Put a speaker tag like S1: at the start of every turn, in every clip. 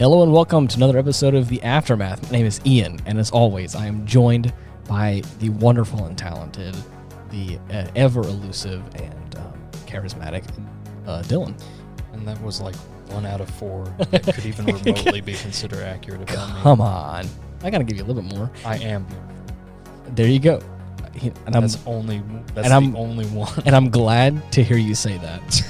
S1: Hello and welcome to another episode of The Aftermath. My name is Ian, and as always, I am joined by the wonderful and talented, the ever-elusive and charismatic Dylan.
S2: And that was like 1 out of 4 that could even remotely be considered accurate about me.
S1: Come on. I gotta give you a little bit more.
S2: I am beautiful.
S1: There you go. And
S2: That's the only one.
S1: And I'm glad to hear you say that.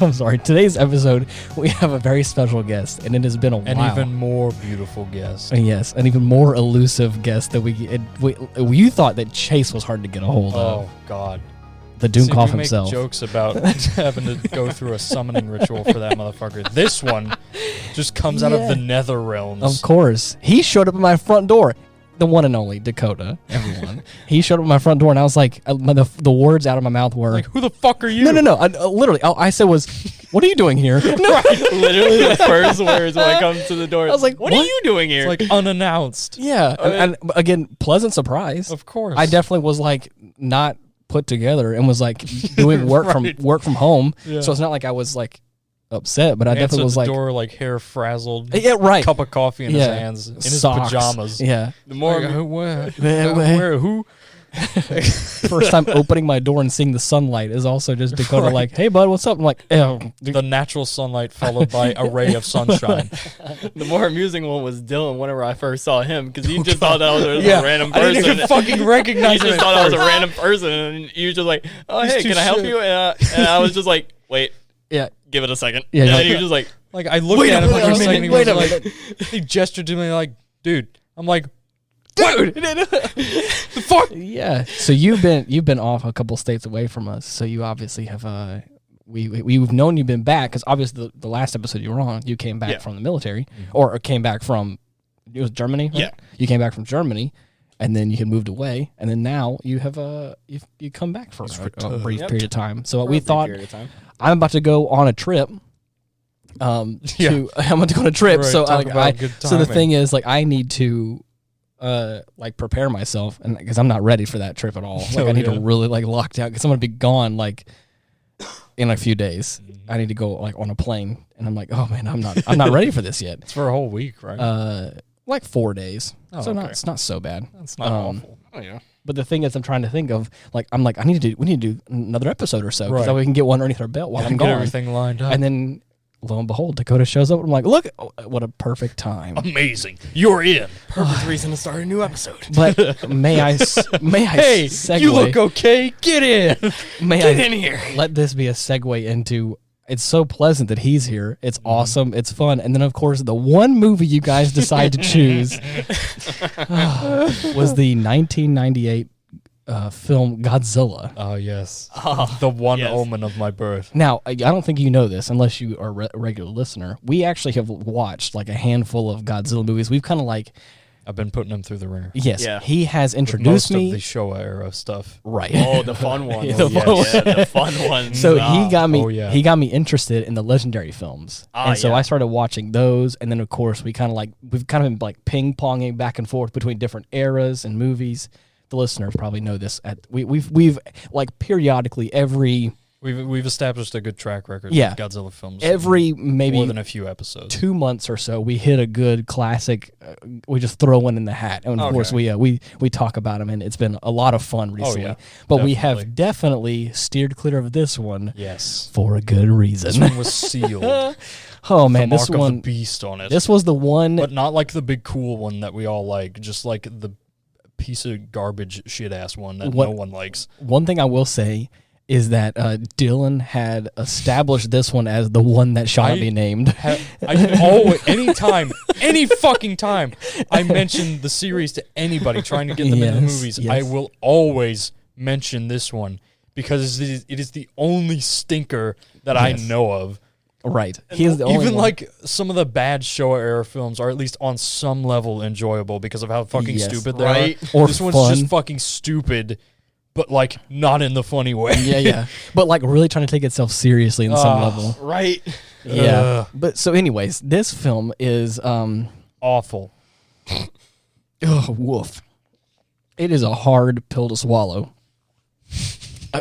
S1: I'm sorry. Today's episode, we have a very special guest, and it has been a while.
S2: An even more beautiful guest.
S1: Yes, an even more elusive guest that you thought that Chase was hard to get a hold of.
S2: Oh God,
S1: the Doomcoff himself.
S2: Make jokes about having to go through a summoning ritual for that motherfucker. This one just comes out of the nether realms.
S1: Of course, he showed up at my front door. The one and only Dakota, everyone. He showed up at my front door, and I was like, the words out of my mouth were
S2: like, "Who the fuck are you?"
S1: No. Literally, I said was, "What are you doing here?" No.
S3: Right. Literally, the first words when I come to the door.
S1: I was like,
S3: "What are you doing here?"
S2: It's like unannounced.
S1: Yeah, and again, pleasant surprise.
S2: Of course,
S1: I definitely was like not put together and was like doing work from home. Yeah. So it's not like I was like upset, but I definitely was
S2: the
S1: like
S2: door, like hair frazzled.
S1: Yeah, right.
S2: Cup of coffee in his hands, in his pajamas.
S1: Yeah.
S2: The more who?
S1: First time opening my door and seeing the sunlight is also just Dakota like, "Hey bud, what's up?" I'm like, "Oh."
S2: The natural sunlight followed by a ray of sunshine.
S3: The more amusing one was Dylan whenever I first saw him, because he just thought that was a random person.
S2: I didn't even fucking recognize him.
S3: He just thought I was a random person, and you were just like, "Oh, hey, can I help you?" And I was just like, "Wait,
S1: yeah,
S3: give it a second."
S1: Yeah,
S3: and he was just like
S2: I looked at him for a second. He was like, he gestured to me like, "Dude." I'm like,
S1: "Dude,
S2: the fuck?"
S1: Yeah. So you've been off a couple states away from us. So you obviously have we've known you've been back because obviously the last episode you were on, you came back from the military or came back from it was Germany. Right?
S3: Yeah.
S1: You came back from Germany, and then you had moved away, and then now you have you come back for a brief period of time. So we thought I'm about to go on a trip. I'm about to go on a trip.
S2: Right,
S1: so
S2: so
S1: the thing is like I need to like prepare myself, and because I'm not ready for that trip at all. Like I need to really like lock down because I'm gonna be gone like in a few days. I need to go like on a plane, and I'm like, oh man, I'm not ready for this yet.
S2: It's for a whole week, right?
S1: Like 4 days. So
S2: okay.
S1: It's not so bad.
S2: That's not awful.
S3: "Oh yeah."
S1: But the thing is, I'm trying to think of like we need to do another episode or so,
S2: right.
S1: so we can get one underneath our belt while I'm gone.
S2: Get everything lined up,
S1: and then lo and behold, Dakota shows up, and I'm like, look, what a perfect time.
S2: Amazing, you're in.
S3: Perfect reason to start a new episode.
S1: But may I
S2: hey,
S1: segue?
S2: You look okay. Get in.
S3: Get in here.
S1: Let this be a segue into. It's so pleasant that he's here. It's awesome. It's fun. And then, of course, the one movie you guys decide to choose was the 1998 film Godzilla.
S2: Oh, yes. The one omen of my birth.
S1: Now, I don't think you know this unless you are a regular listener. We actually have watched like a handful of Godzilla movies. We've kind of like...
S2: I've been putting them through the ringer.
S1: Yes, he has
S2: With
S1: introduced
S2: most
S1: me.
S2: of the Showa era stuff.
S1: Right.
S3: Oh, the fun one.
S1: The
S3: fun one.
S1: So he got me.
S2: Oh, yeah.
S1: He got me interested in the legendary films, and so I started watching those. And then, of course, we've kind of been like ping ponging back and forth between different eras and movies. The listeners probably know this. We've like periodically
S2: We've established a good track record.
S1: Yeah.
S2: With Godzilla films.
S1: Every maybe
S2: more than a few episodes.
S1: 2 months or so, we hit a good classic. We just throw one in the hat, and of course we talk about them, and it's been a lot of fun recently.
S2: Oh, yeah.
S1: But we have definitely steered clear of this one.
S2: Yes.
S1: For a good reason.
S2: This one was sealed.
S1: Oh man,
S2: the
S1: this
S2: mark
S1: one
S2: of the beast on it.
S1: This was the one,
S2: but not like the big cool one that we all like. Just like the piece of garbage shit ass one that no one likes. One
S1: thing I will say is that Dylan had established this one as the one that shall not be named.
S2: I always, anytime, any fucking time I mention the series to anybody trying to get them in the movies, I will always mention this one because it is the only stinker that I know of.
S1: Right. He's the only
S2: Even
S1: one.
S2: like some of the bad Showa era films are at least on some level enjoyable because of how fucking stupid they are.
S1: Or
S2: this
S1: fun.
S2: one's just fucking stupid, but like not in the funny way.
S1: Yeah. But like really trying to take itself seriously in some level.
S3: Right.
S1: Yeah. But so anyways, this film is
S2: awful.
S1: Oh, woof. It is a hard pill to swallow.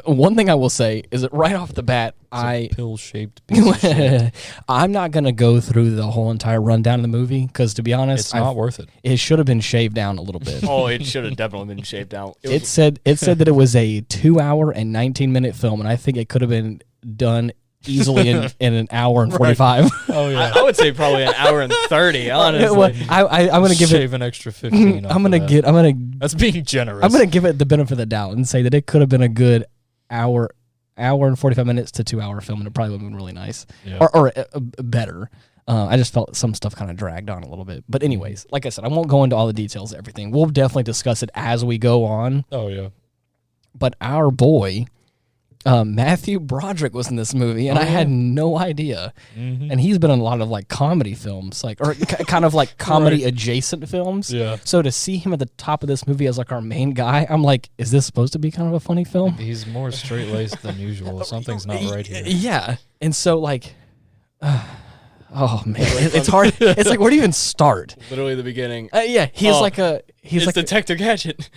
S1: One thing I will say is that right off the bat,
S2: pill-shaped piece of shit.
S1: I'm not going to go through the whole entire rundown of the movie because, to be honest,
S2: it's not worth it.
S1: It should have been shaved down a little bit.
S3: Oh, it should have definitely been shaved down.
S1: It said that it was a 2-hour and 19-minute film, and I think it could have been done easily in an hour and 45.
S2: Right. Oh yeah,
S3: I would say probably an hour and 30. Honestly,
S1: well, I'm gonna give
S2: shave an extra 15. That's being generous.
S1: I'm gonna give it the benefit of the doubt and say that it could have been a good hour and 45 minutes to 2-hour film, and it probably would have been really nice or better. I just felt some stuff kind of dragged on a little bit. But anyways, like I said, I won't go into all the details of everything. We'll definitely discuss it as we go on.
S2: Oh yeah.
S1: But our boy, Matthew Broderick, was in this movie, and I had no idea. Mm-hmm. And he's been in a lot of like comedy films, or kind of like comedy adjacent films.
S2: Yeah.
S1: So to see him at the top of this movie as like our main guy, I'm like, is this supposed to be kind of a funny film?
S2: He's more straight laced than usual. Something's not right here.
S1: Yeah. And so like, oh man, it's hard. It's like, where do you even start?
S3: Literally the beginning.
S1: Yeah, he's
S3: it's like Detective Gadget.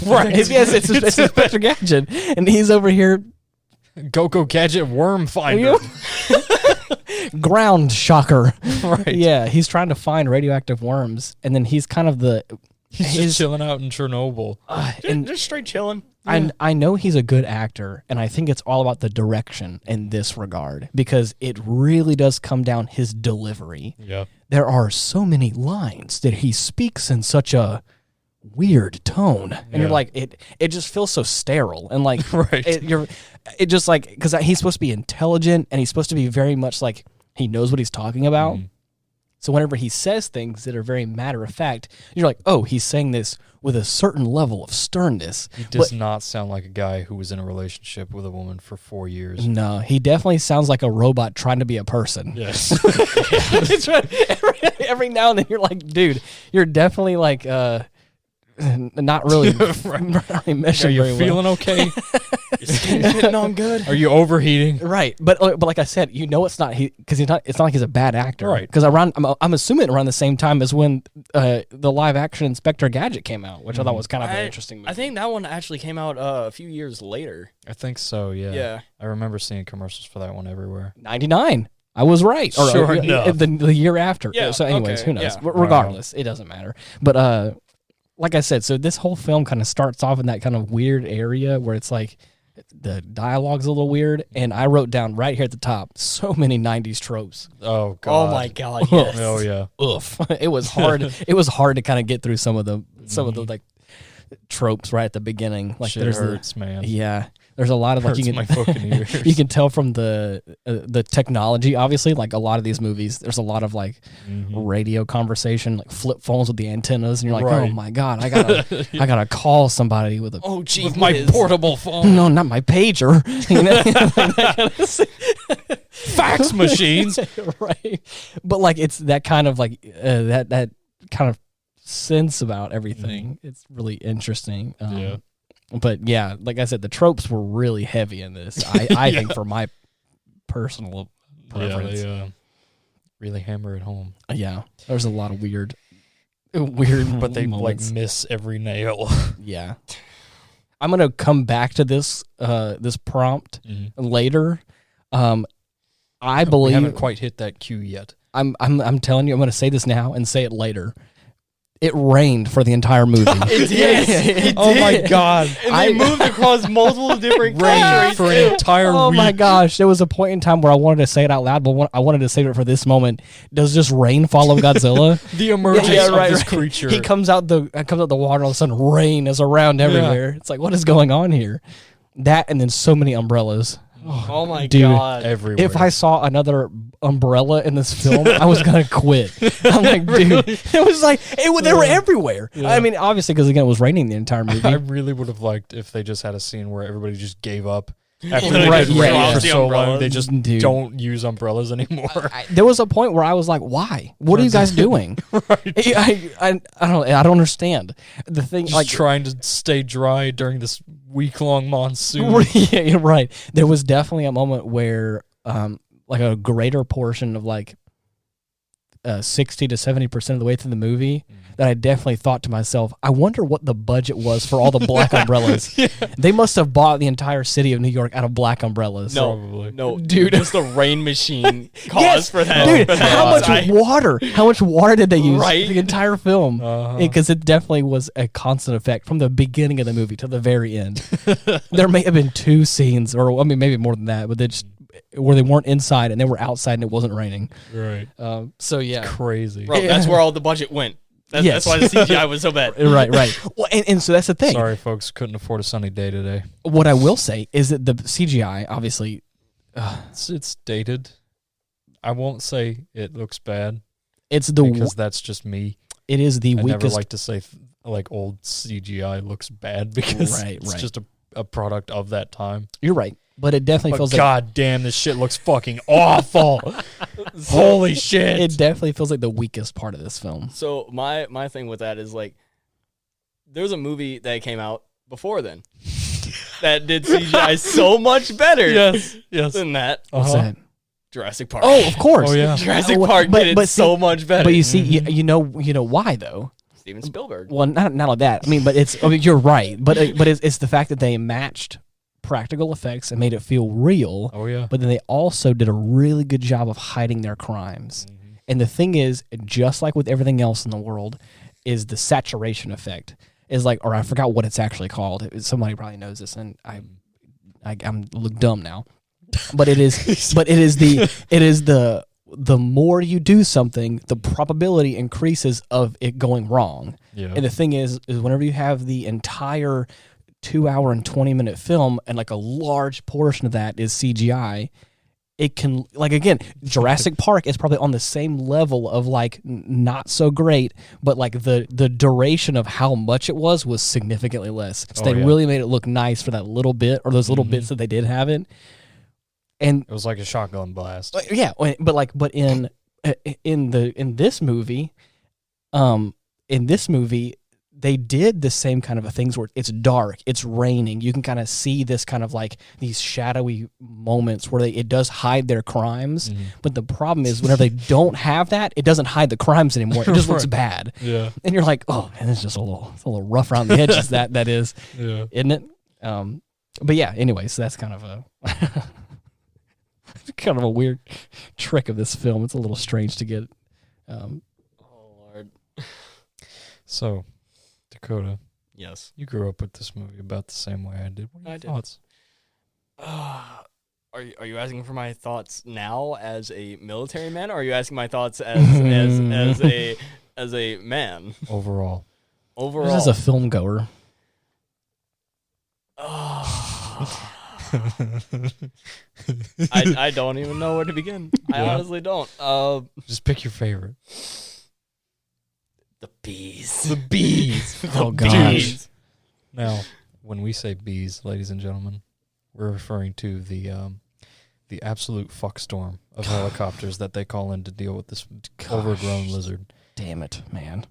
S1: Right. Yes, it's Inspector Gadget, and he's over here.
S2: Go Gadget Worm Finder.
S1: Ground shocker.
S2: Right.
S1: Yeah, he's trying to find radioactive worms, and then he's kind of
S2: he's just chilling out in Chernobyl.
S3: Just straight chilling.
S1: I know he's a good actor, and I think it's all about the direction in this regard, because it really does come down his delivery.
S2: Yeah.
S1: There are so many lines that he speaks in such a weird tone, and you're like, it just feels so sterile, and like
S2: right.
S1: It just like, because he's supposed to be intelligent, and he's supposed to be very much like he knows what he's talking about. So whenever he says things that are very matter of fact, you're like, oh, he's saying this with a certain level of sternness.
S2: He does not sound like a guy who was in a relationship with a woman for 4 years.
S1: No, he definitely sounds like a robot trying to be a person.
S2: Yes.
S1: every now and then you're like, dude, you're definitely like not really meshing.
S2: Are you
S1: very
S2: feeling
S1: well.
S2: Okay?
S3: Your skin's fitting on good.
S2: Are you overheating?
S1: Right, but like I said, it's not because he's not. It's not like he's a bad actor,
S2: right?
S1: Because I'm assuming around the same time as when the live action Inspector Gadget came out, which I thought was kind of an interesting movie.
S3: I think that one actually came out a few years later.
S2: I think so. Yeah.
S3: Yeah.
S2: I remember seeing commercials for that one everywhere.
S1: 99. I was right.
S2: Sure enough.
S1: The year after.
S3: Yeah.
S1: So, anyways,
S3: okay,
S1: who knows?
S3: Yeah.
S1: Regardless, it doesn't matter. But like I said, so this whole film kind of starts off in that kind of weird area where it's like the dialogue's a little weird, and I wrote down right here at the top so many 90s tropes.
S2: Oh god.
S3: Oh my god. Yes.
S2: Oh yeah.
S1: Oof. It was hard. It was hard to kind of get through some of the like tropes right at the beginning. Like
S2: shit hurts, man.
S1: Yeah. There's a lot of like
S2: my fucking ears.
S1: You can tell from the technology, obviously, like a lot of these movies, there's a lot of like radio conversation, like flip phones with the antennas, and you're like,
S2: right.
S1: Oh my god, I gotta call somebody with a
S3: with
S2: my portable phone.
S1: No, not my pager.
S2: Fax machines.
S1: Right. But like it's that kind of like that kind of sense about everything. It's really interesting.
S2: Yeah.
S1: But yeah, like I said, the tropes were really heavy in this. I think for my personal preference.
S2: Yeah. Really hammer it home.
S1: Yeah. There's a lot of weird
S2: but they
S1: moments.
S2: like miss every nail.
S1: Yeah. I'm gonna come back to this prompt later. I believe
S2: we haven't quite hit that cue yet.
S1: I'm telling you, I'm gonna say this now and say it later. It rained for the entire movie.
S3: It did. It did.
S2: Oh my god!
S3: And they moved across multiple different countries
S2: for an entire
S1: Oh
S2: week.
S1: my gosh! There was a point in time where I wanted to say it out loud, but I wanted to save it for this moment. Does just rain follow Godzilla?
S2: The emergence of this creature.
S1: He comes out the water. All of a sudden, rain is around everywhere. It's like, what is going on here? That and then so many umbrellas.
S3: Oh my
S1: Dude,
S3: god!
S2: Everywhere.
S1: If I saw another umbrella in this film, I was gonna quit. I'm like, dude, it was like they were everywhere.
S2: Yeah.
S1: I mean, obviously, because again, it was raining the entire movie.
S2: I really would have liked if they just had a scene where everybody just gave up after
S1: Right,
S2: they did rain
S1: yeah.
S2: for
S3: The
S2: so long.
S3: umbrellas.
S2: They just
S1: Dude.
S2: don't use umbrellas anymore.
S1: There was a point where I was like, "Why? What are you guys doing?"
S2: Right.
S1: I don't understand. The thing,
S2: Just
S1: like,
S2: trying to stay dry during this week-long monsoon.
S1: yeah, you're right. There was definitely a moment where, like, a greater portion of like 60 to 70% of the way through the movie that I definitely thought to myself, I wonder what the budget was for all the black umbrellas. They must have bought the entire city of New York out of black umbrellas.
S3: No,
S1: dude,
S3: just the rain machine cost for that.
S1: Dude,
S3: for that.
S1: How much water did they use
S3: Right?
S1: the entire film? Because it definitely was a constant effect from the beginning of the movie to the very end. There may have been 2 scenes, or I mean, maybe more than that, but they just where they weren't inside and they were outside and it wasn't raining.
S2: Right.
S1: So yeah,
S2: crazy.
S3: Bro, that's where all the budget went. That's why the CGI was so bad.
S1: Right. Well, and so that's the thing.
S2: Sorry, folks, couldn't afford a sunny day today.
S1: What I will say is that the CGI, obviously,
S2: It's dated. I won't say it looks bad
S1: it's the
S2: because that's just me.
S1: it is the
S2: I
S1: weakest.
S2: never like to say like old CGI looks bad because it's just a product of that time.
S1: You're right, but it definitely
S2: But
S1: feels
S2: God damn, this shit looks fucking awful. Holy shit.
S1: it definitely feels like the weakest part of this film.
S3: So my thing with that is like, there's a movie that came out before then that did CGI so much better
S2: yes.
S3: than that.
S1: What's that?
S3: Jurassic Park.
S1: Oh, of course.
S2: Oh, yeah.
S3: Jurassic Park did it so much better.
S1: But you see, you know why though?
S3: Steven Spielberg.
S1: Well, not like that. I mean, but it's. I mean, you're right. But it's the fact that they matched practical effects and made it feel real.
S2: Oh yeah.
S1: But then they also did a really good job of hiding their crimes. And the thing is, just like with everything else in the world, is the saturation effect. Is like, or I forgot what it's actually called. Somebody probably knows this, and I'm look dumb now. But it is. But it is the more you do something, the probability increases of it going wrong.
S2: Yeah.
S1: And the thing is whenever you have the entire 2 hour and 20-minute film and like a large portion of that is CGI, it can, like, again, Jurassic Park is probably on the same level of like not so great, but like the duration of how much it was significantly less. So they really made it look nice for that little bit, or those little bits that they did have it. And
S2: it was like a shotgun blast.
S1: Yeah, but in this movie, they did the same kind of a things where it's dark, it's raining. You can kind of see this kind of like these shadowy moments where it does hide their crimes. But the problem is whenever they don't have that, it doesn't hide the crimes anymore. It just looks bad. Yeah, and you're like, oh, man, it's just a little rough around the edges. that is, isn't it? But yeah. Anyway, so that's kind of a. Kind of a weird trick of this film. It's a little strange to get.
S3: Oh Lord.
S2: So, Dakota.
S3: Yes.
S2: You grew up with this movie about the same way I did. What are your thoughts?
S3: Are you asking for my thoughts now as a military man, or are you asking my thoughts as a man?
S2: Overall.
S1: As a film goer.
S3: I don't even know where to begin. I honestly don't.
S2: Just pick your favorite.
S3: The bees.
S2: The bees.
S1: Oh gosh.
S2: Now, when we say bees, ladies and gentlemen, we're referring to the absolute fuck storm of helicopters that they call in to deal with this overgrown lizard.
S1: Damn it, man.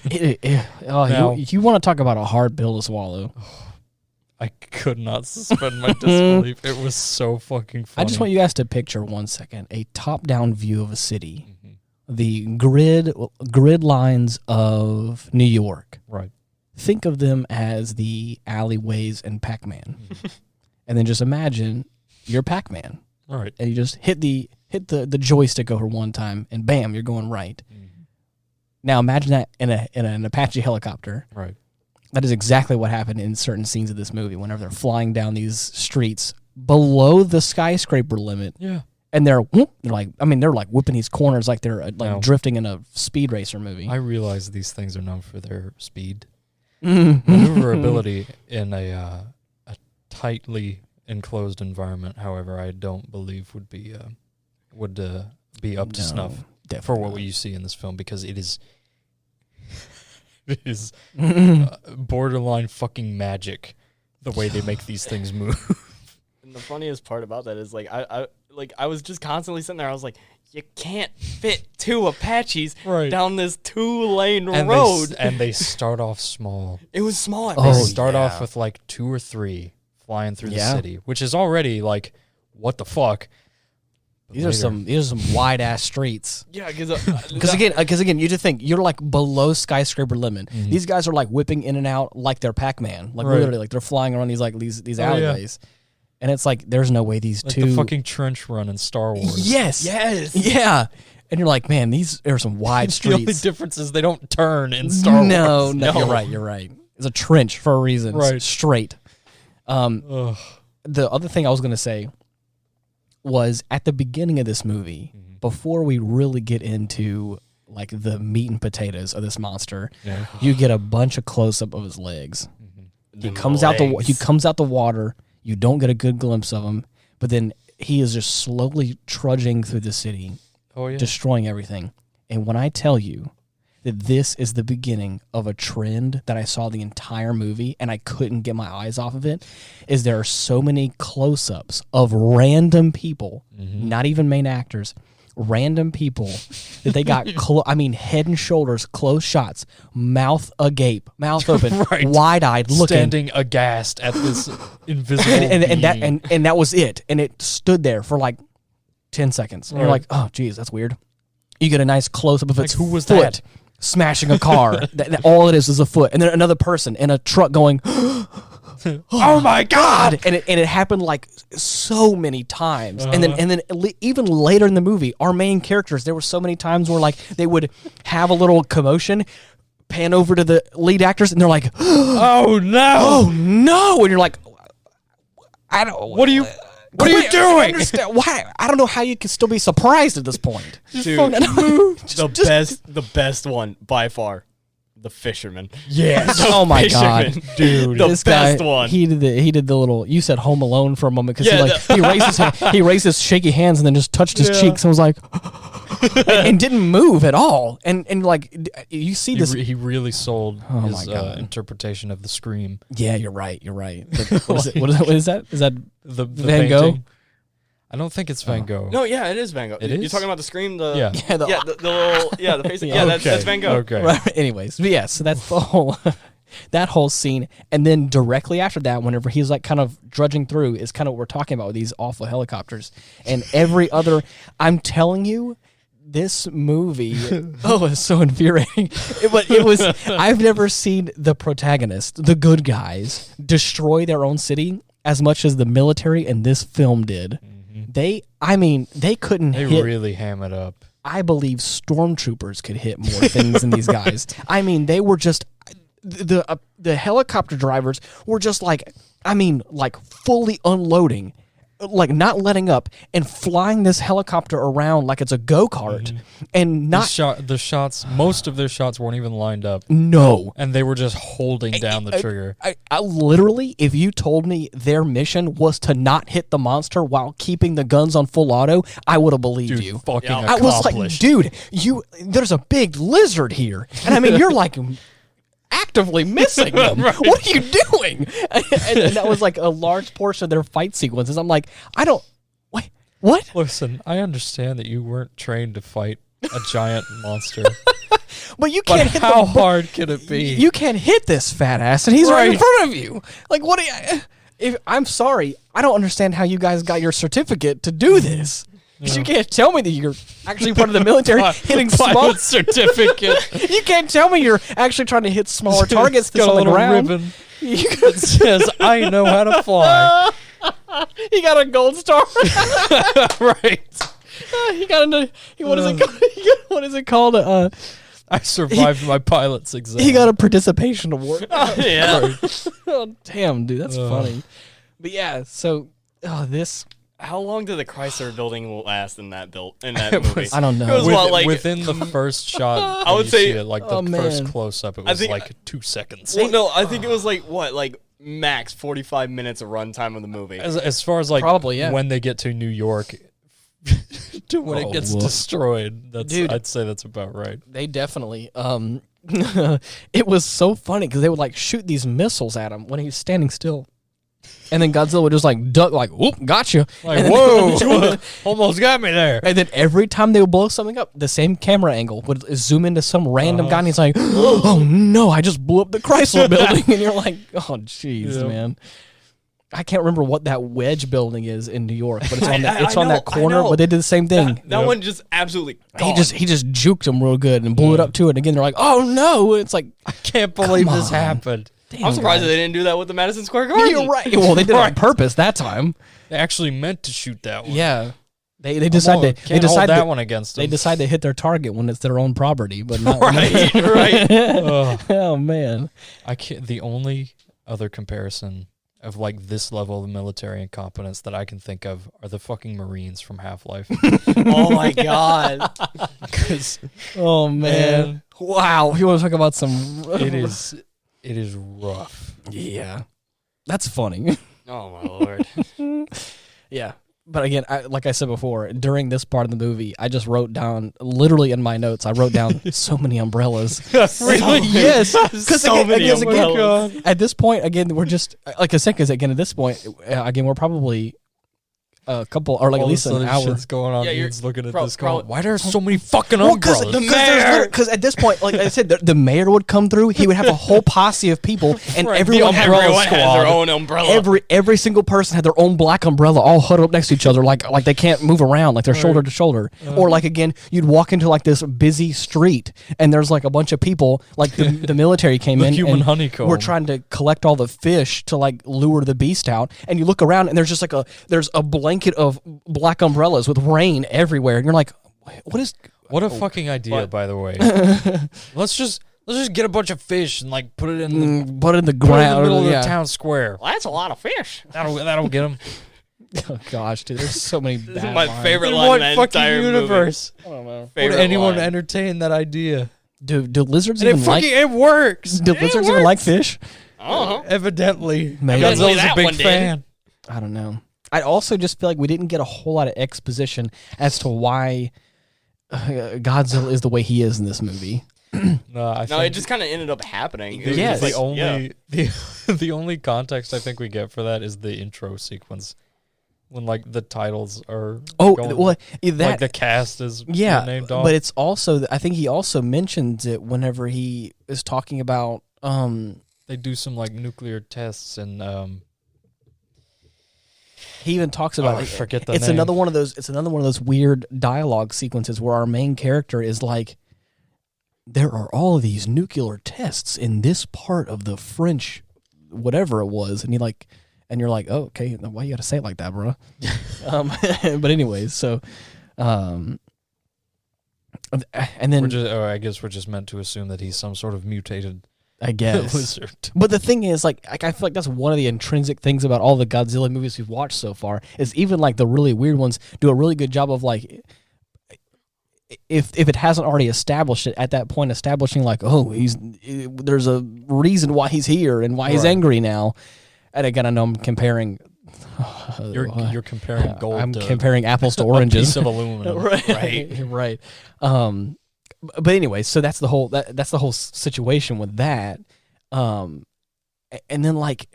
S1: You want to talk about a hard pill to swallow.
S2: I could not suspend my disbelief. It was so fucking funny.
S1: I just want you guys to picture 1 second a top-down view of a city, the grid lines of New York.
S2: Right.
S1: Think of them as the alleyways in Pac-Man, and then just imagine you're Pac-Man.
S2: Right.
S1: And you just hit the joystick over one time, and bam, you're going right. Now imagine that in an Apache helicopter.
S2: Right.
S1: That is exactly what happened in certain scenes of this movie whenever they're flying down these streets below the skyscraper limit.
S2: Yeah.
S1: And they're like whipping these corners like they're drifting in a speed racer movie.
S2: I realize these things are known for their speed. Maneuverability in a tightly enclosed environment, however, I don't believe would be up to snuff for what you see in this film, because it is borderline fucking magic the way they make these things move.
S3: And the funniest part about that is I was just constantly sitting there. I was like, you can't fit 2 Apaches down this 2-lane road.
S2: And they start off small.
S3: It was small.
S2: They start off with like 2 or 3 flying through the city, which is already like, what the fuck?
S1: These are some wide ass streets.
S3: Yeah,
S1: because again, you just think you're like below skyscraper limit. Mm-hmm. These guys are like whipping in and out like they're Pac-Man, like literally, like they're flying around these alleyways, and it's like there's no way these like two
S2: the fucking trench run in Star Wars.
S1: Yes, yeah. And you're like, man, these are some wide streets.
S2: The only difference is they don't turn in Star Wars.
S1: No, you're right. It's a trench for a reason.
S2: Right,
S1: it's straight. The other thing I was gonna say was at the beginning of this movie, before we really get into like the meat and potatoes of this monster, you get a bunch of close up of his legs. He comes out the water. You don't get a good glimpse of him, but then he is just slowly trudging through the city, destroying everything. And when I tell you that this is the beginning of a trend that I saw the entire movie and I couldn't get my eyes off of it, is there are so many close-ups of random people, not even main actors, random people that they got, head and shoulders, close shots, mouth agape, mouth open, wide-eyed, looking.
S2: Standing aghast at this invisible
S1: and that was it. And it stood there for like 10 seconds. And you're like, oh, geez, that's weird. You get a nice close-up of its
S2: who was
S1: foot.
S2: that?
S1: Smashing a car. All it is a foot. And then another person in a truck going, oh my God. And it happened like so many times. And then even later in the movie, our main characters, there were so many times where like they would have a little commotion, pan over to the lead actors, and they're like,
S2: oh no.
S1: And you're like, what are you doing? Why? I don't know how you can still be surprised at this point.
S3: Dude, the best one by far, the fisherman.
S1: Yes. Oh my God, dude,
S3: the best one.
S1: He did the little. You said Home Alone for a moment because he raised his shaky hands and then just touched his cheeks and was like, and didn't move at all. And like you see this,
S2: he really sold his interpretation of the scream.
S1: Yeah, you're right. What is that? Is that
S2: the
S1: Van Gogh?
S2: I don't think it's Van Gogh.
S3: No, yeah, it is Van Gogh.
S2: It is?
S3: You're talking about the scream?
S1: The
S3: face. Yeah, that's Van Gogh.
S2: Okay.
S1: Right. Anyways, but yeah, so that's the whole that whole scene, and then directly after that, whenever he's like kind of drudging through, is kind of what we're talking about with these awful helicopters and every other. I'm telling you, this movie, it's so infuriating. It was. I've never seen the protagonist, the good guys, destroy their own city as much as the military in this film did. They couldn't hit.
S2: They really ham it up.
S1: I believe stormtroopers could hit more things than these guys. I mean, they were just the helicopter drivers were just like fully unloading, like not letting up and flying this helicopter around like it's a go-kart and not
S2: the shots. Most of their shots weren't even lined up.
S1: No,
S2: and they were just holding down the trigger.
S1: I literally, if you told me their mission was to not hit the monster while keeping the guns on full auto, I would have believed you.
S2: Fucking
S1: I was like, dude, there's a big lizard here, and I mean, you're like actively missing them. Right. What are you doing? And that was like a large portion of their fight sequences. I'm like, what?
S2: Listen, I understand that you weren't trained to fight a giant monster.
S1: But you can't hit
S2: how hard can it be?
S1: You can't hit this fat ass, and he's right in front of you. Like, what? I'm sorry, I don't understand how you guys got your certificate to do this. Because you can't tell me that you're actually part of the military hitting small
S2: certificate.
S1: You can't tell me you're actually trying to hit smaller targets that's on the ground.
S2: Ribbon that says, "I know how to fly."
S1: He got a gold star.
S2: Right.
S1: He got what is it called?
S2: I survived my pilot's exam.
S1: He got a participation award.
S3: Yeah.
S1: Oh, damn, dude, that's funny. But yeah, so this.
S3: How long did the Chrysler building last in that movie?
S1: I don't know.
S3: It was
S2: within the first shot,
S3: I would say
S2: first close up. It was like 2 seconds.
S3: Well, no, I think it was like max 45 minutes of runtime of the movie.
S2: As far as like
S1: probably
S2: when they get to New York, to when it gets destroyed. Dude, I'd say that's about right.
S1: They definitely. It was so funny because they would like shoot these missiles at him when he was standing still. And then Godzilla would just like duck, like, whoop, gotcha.
S2: Like, whoa, almost got me there.
S1: And then every time they would blow something up, the same camera angle would zoom into some random guy and he's like, oh no, I just blew up the Chrysler building. And you're like, oh jeez, man. I can't remember what that wedge building is in New York, but it's on that
S3: I know,
S1: that corner. But they did the same thing.
S3: That one just absolutely gone.
S1: He just juked him real good and blew it up to it. And again, they're like, "Oh no!" It's like,
S2: I can't believe this happened.
S1: Damn,
S3: I'm surprised
S1: guys.
S3: they didn't do that with the Madison Square Garden.
S1: You're right. Well, they did it on purpose that time.
S2: They actually meant to shoot that one.
S1: Yeah, they decide
S2: that one against them.
S1: They decide to hit their target when it's their own property, but not
S3: Right, right.
S1: Oh man,
S2: I can't. The only other comparison of like this level of military incompetence that I can think of are the fucking Marines from Half-Life.
S3: Oh my god.
S1: Oh man. Wow. You want to talk about some?
S2: It is rough.
S1: Yeah, that's funny.
S3: Oh my lord.
S1: Yeah. But again, like I said before, during this part of the movie, I just wrote down, literally in my notes, I wrote down so many umbrellas.
S2: Really?
S1: Yes. Because
S3: So many umbrellas.
S1: at this point, again, we're just, like I said, because again, at this point, again, we're probably a couple, or like
S2: All
S1: at least an hour.
S2: Shit's going on.
S3: Yeah, you're
S2: Ian's looking at
S3: pro-
S2: this going,
S3: pro-
S2: why there's so many fucking umbrellas?
S1: Because at this point, like I said, the mayor would come through. He would have a whole posse of people, and everyone
S3: Everyone has their own umbrella.
S1: Every single person had their own black umbrella, all huddled up next to each other, like they can't move around, like they're shoulder to shoulder. Or like again, you'd walk into like this busy street, and there's like a bunch of people, like the military came in,
S2: human
S1: and
S2: honeycomb.
S1: we're trying to collect all the fish to like lure the beast out. And you look around, and there's just like there's a blanket of black umbrellas with rain everywhere, and you're like,
S2: What a fucking idea, by the way. Let's just get a bunch of fish and like put it in the
S1: put it in the
S2: put it in
S1: ground,
S2: the middle of
S1: yeah.
S2: the town square.
S3: Well, that's a lot of fish.
S2: That'll get them.
S1: Oh gosh, dude, there's so many
S3: This is
S1: bad
S3: my
S1: lines.
S3: favorite
S2: In
S3: line
S2: what
S3: in that
S2: fucking
S3: entire
S2: universe
S1: I don't know.
S3: movie. Favorite
S2: would anyone
S3: line.
S2: entertain that idea?
S1: Do lizards
S2: And
S1: even like?
S2: it works.
S1: Do lizards even like fish?
S3: Uh-huh.
S2: Evidently,
S1: Maybe.
S3: Evidently
S2: Godzilla's a
S3: that
S2: big
S3: one did.
S2: fan.
S1: I don't know. I also just feel like we didn't get a whole lot of exposition as to why Godzilla is the way he is in this movie.
S2: No,
S3: It just kind of ended up happening. It was
S1: Yes.
S3: just
S2: the
S3: like,
S2: only
S3: yeah.
S2: the only context I think we get for that is the intro sequence when like the titles are going,
S1: like
S2: the cast is named off.
S1: but it's also I think he also mentions it whenever he is talking about
S2: they do some like nuclear tests and
S1: he even talks about
S2: I forget the
S1: it's
S2: name.
S1: another one of those weird dialogue sequences where our main character is like, there are all of these nuclear tests in this part of the French whatever it was, and you're like, oh, okay, why you gotta say it like that, bro? But anyways, so and then
S2: I guess we're just meant to assume that he's some sort of mutated
S1: I guess
S2: lizard.
S1: But the thing is, like I feel like that's one of the intrinsic things about all the Godzilla movies we've watched so far is even like the really weird ones do a really good job of like, if it hasn't already established it at that point, establishing like, oh, there's a reason why he's here and why he's angry now. And again, I know I'm comparing.
S2: You're comparing gold.
S1: I'm
S2: to
S1: comparing apples to
S2: a
S1: oranges.
S2: piece of aluminum.
S1: right. But anyway, so that's the whole situation with that. And then like,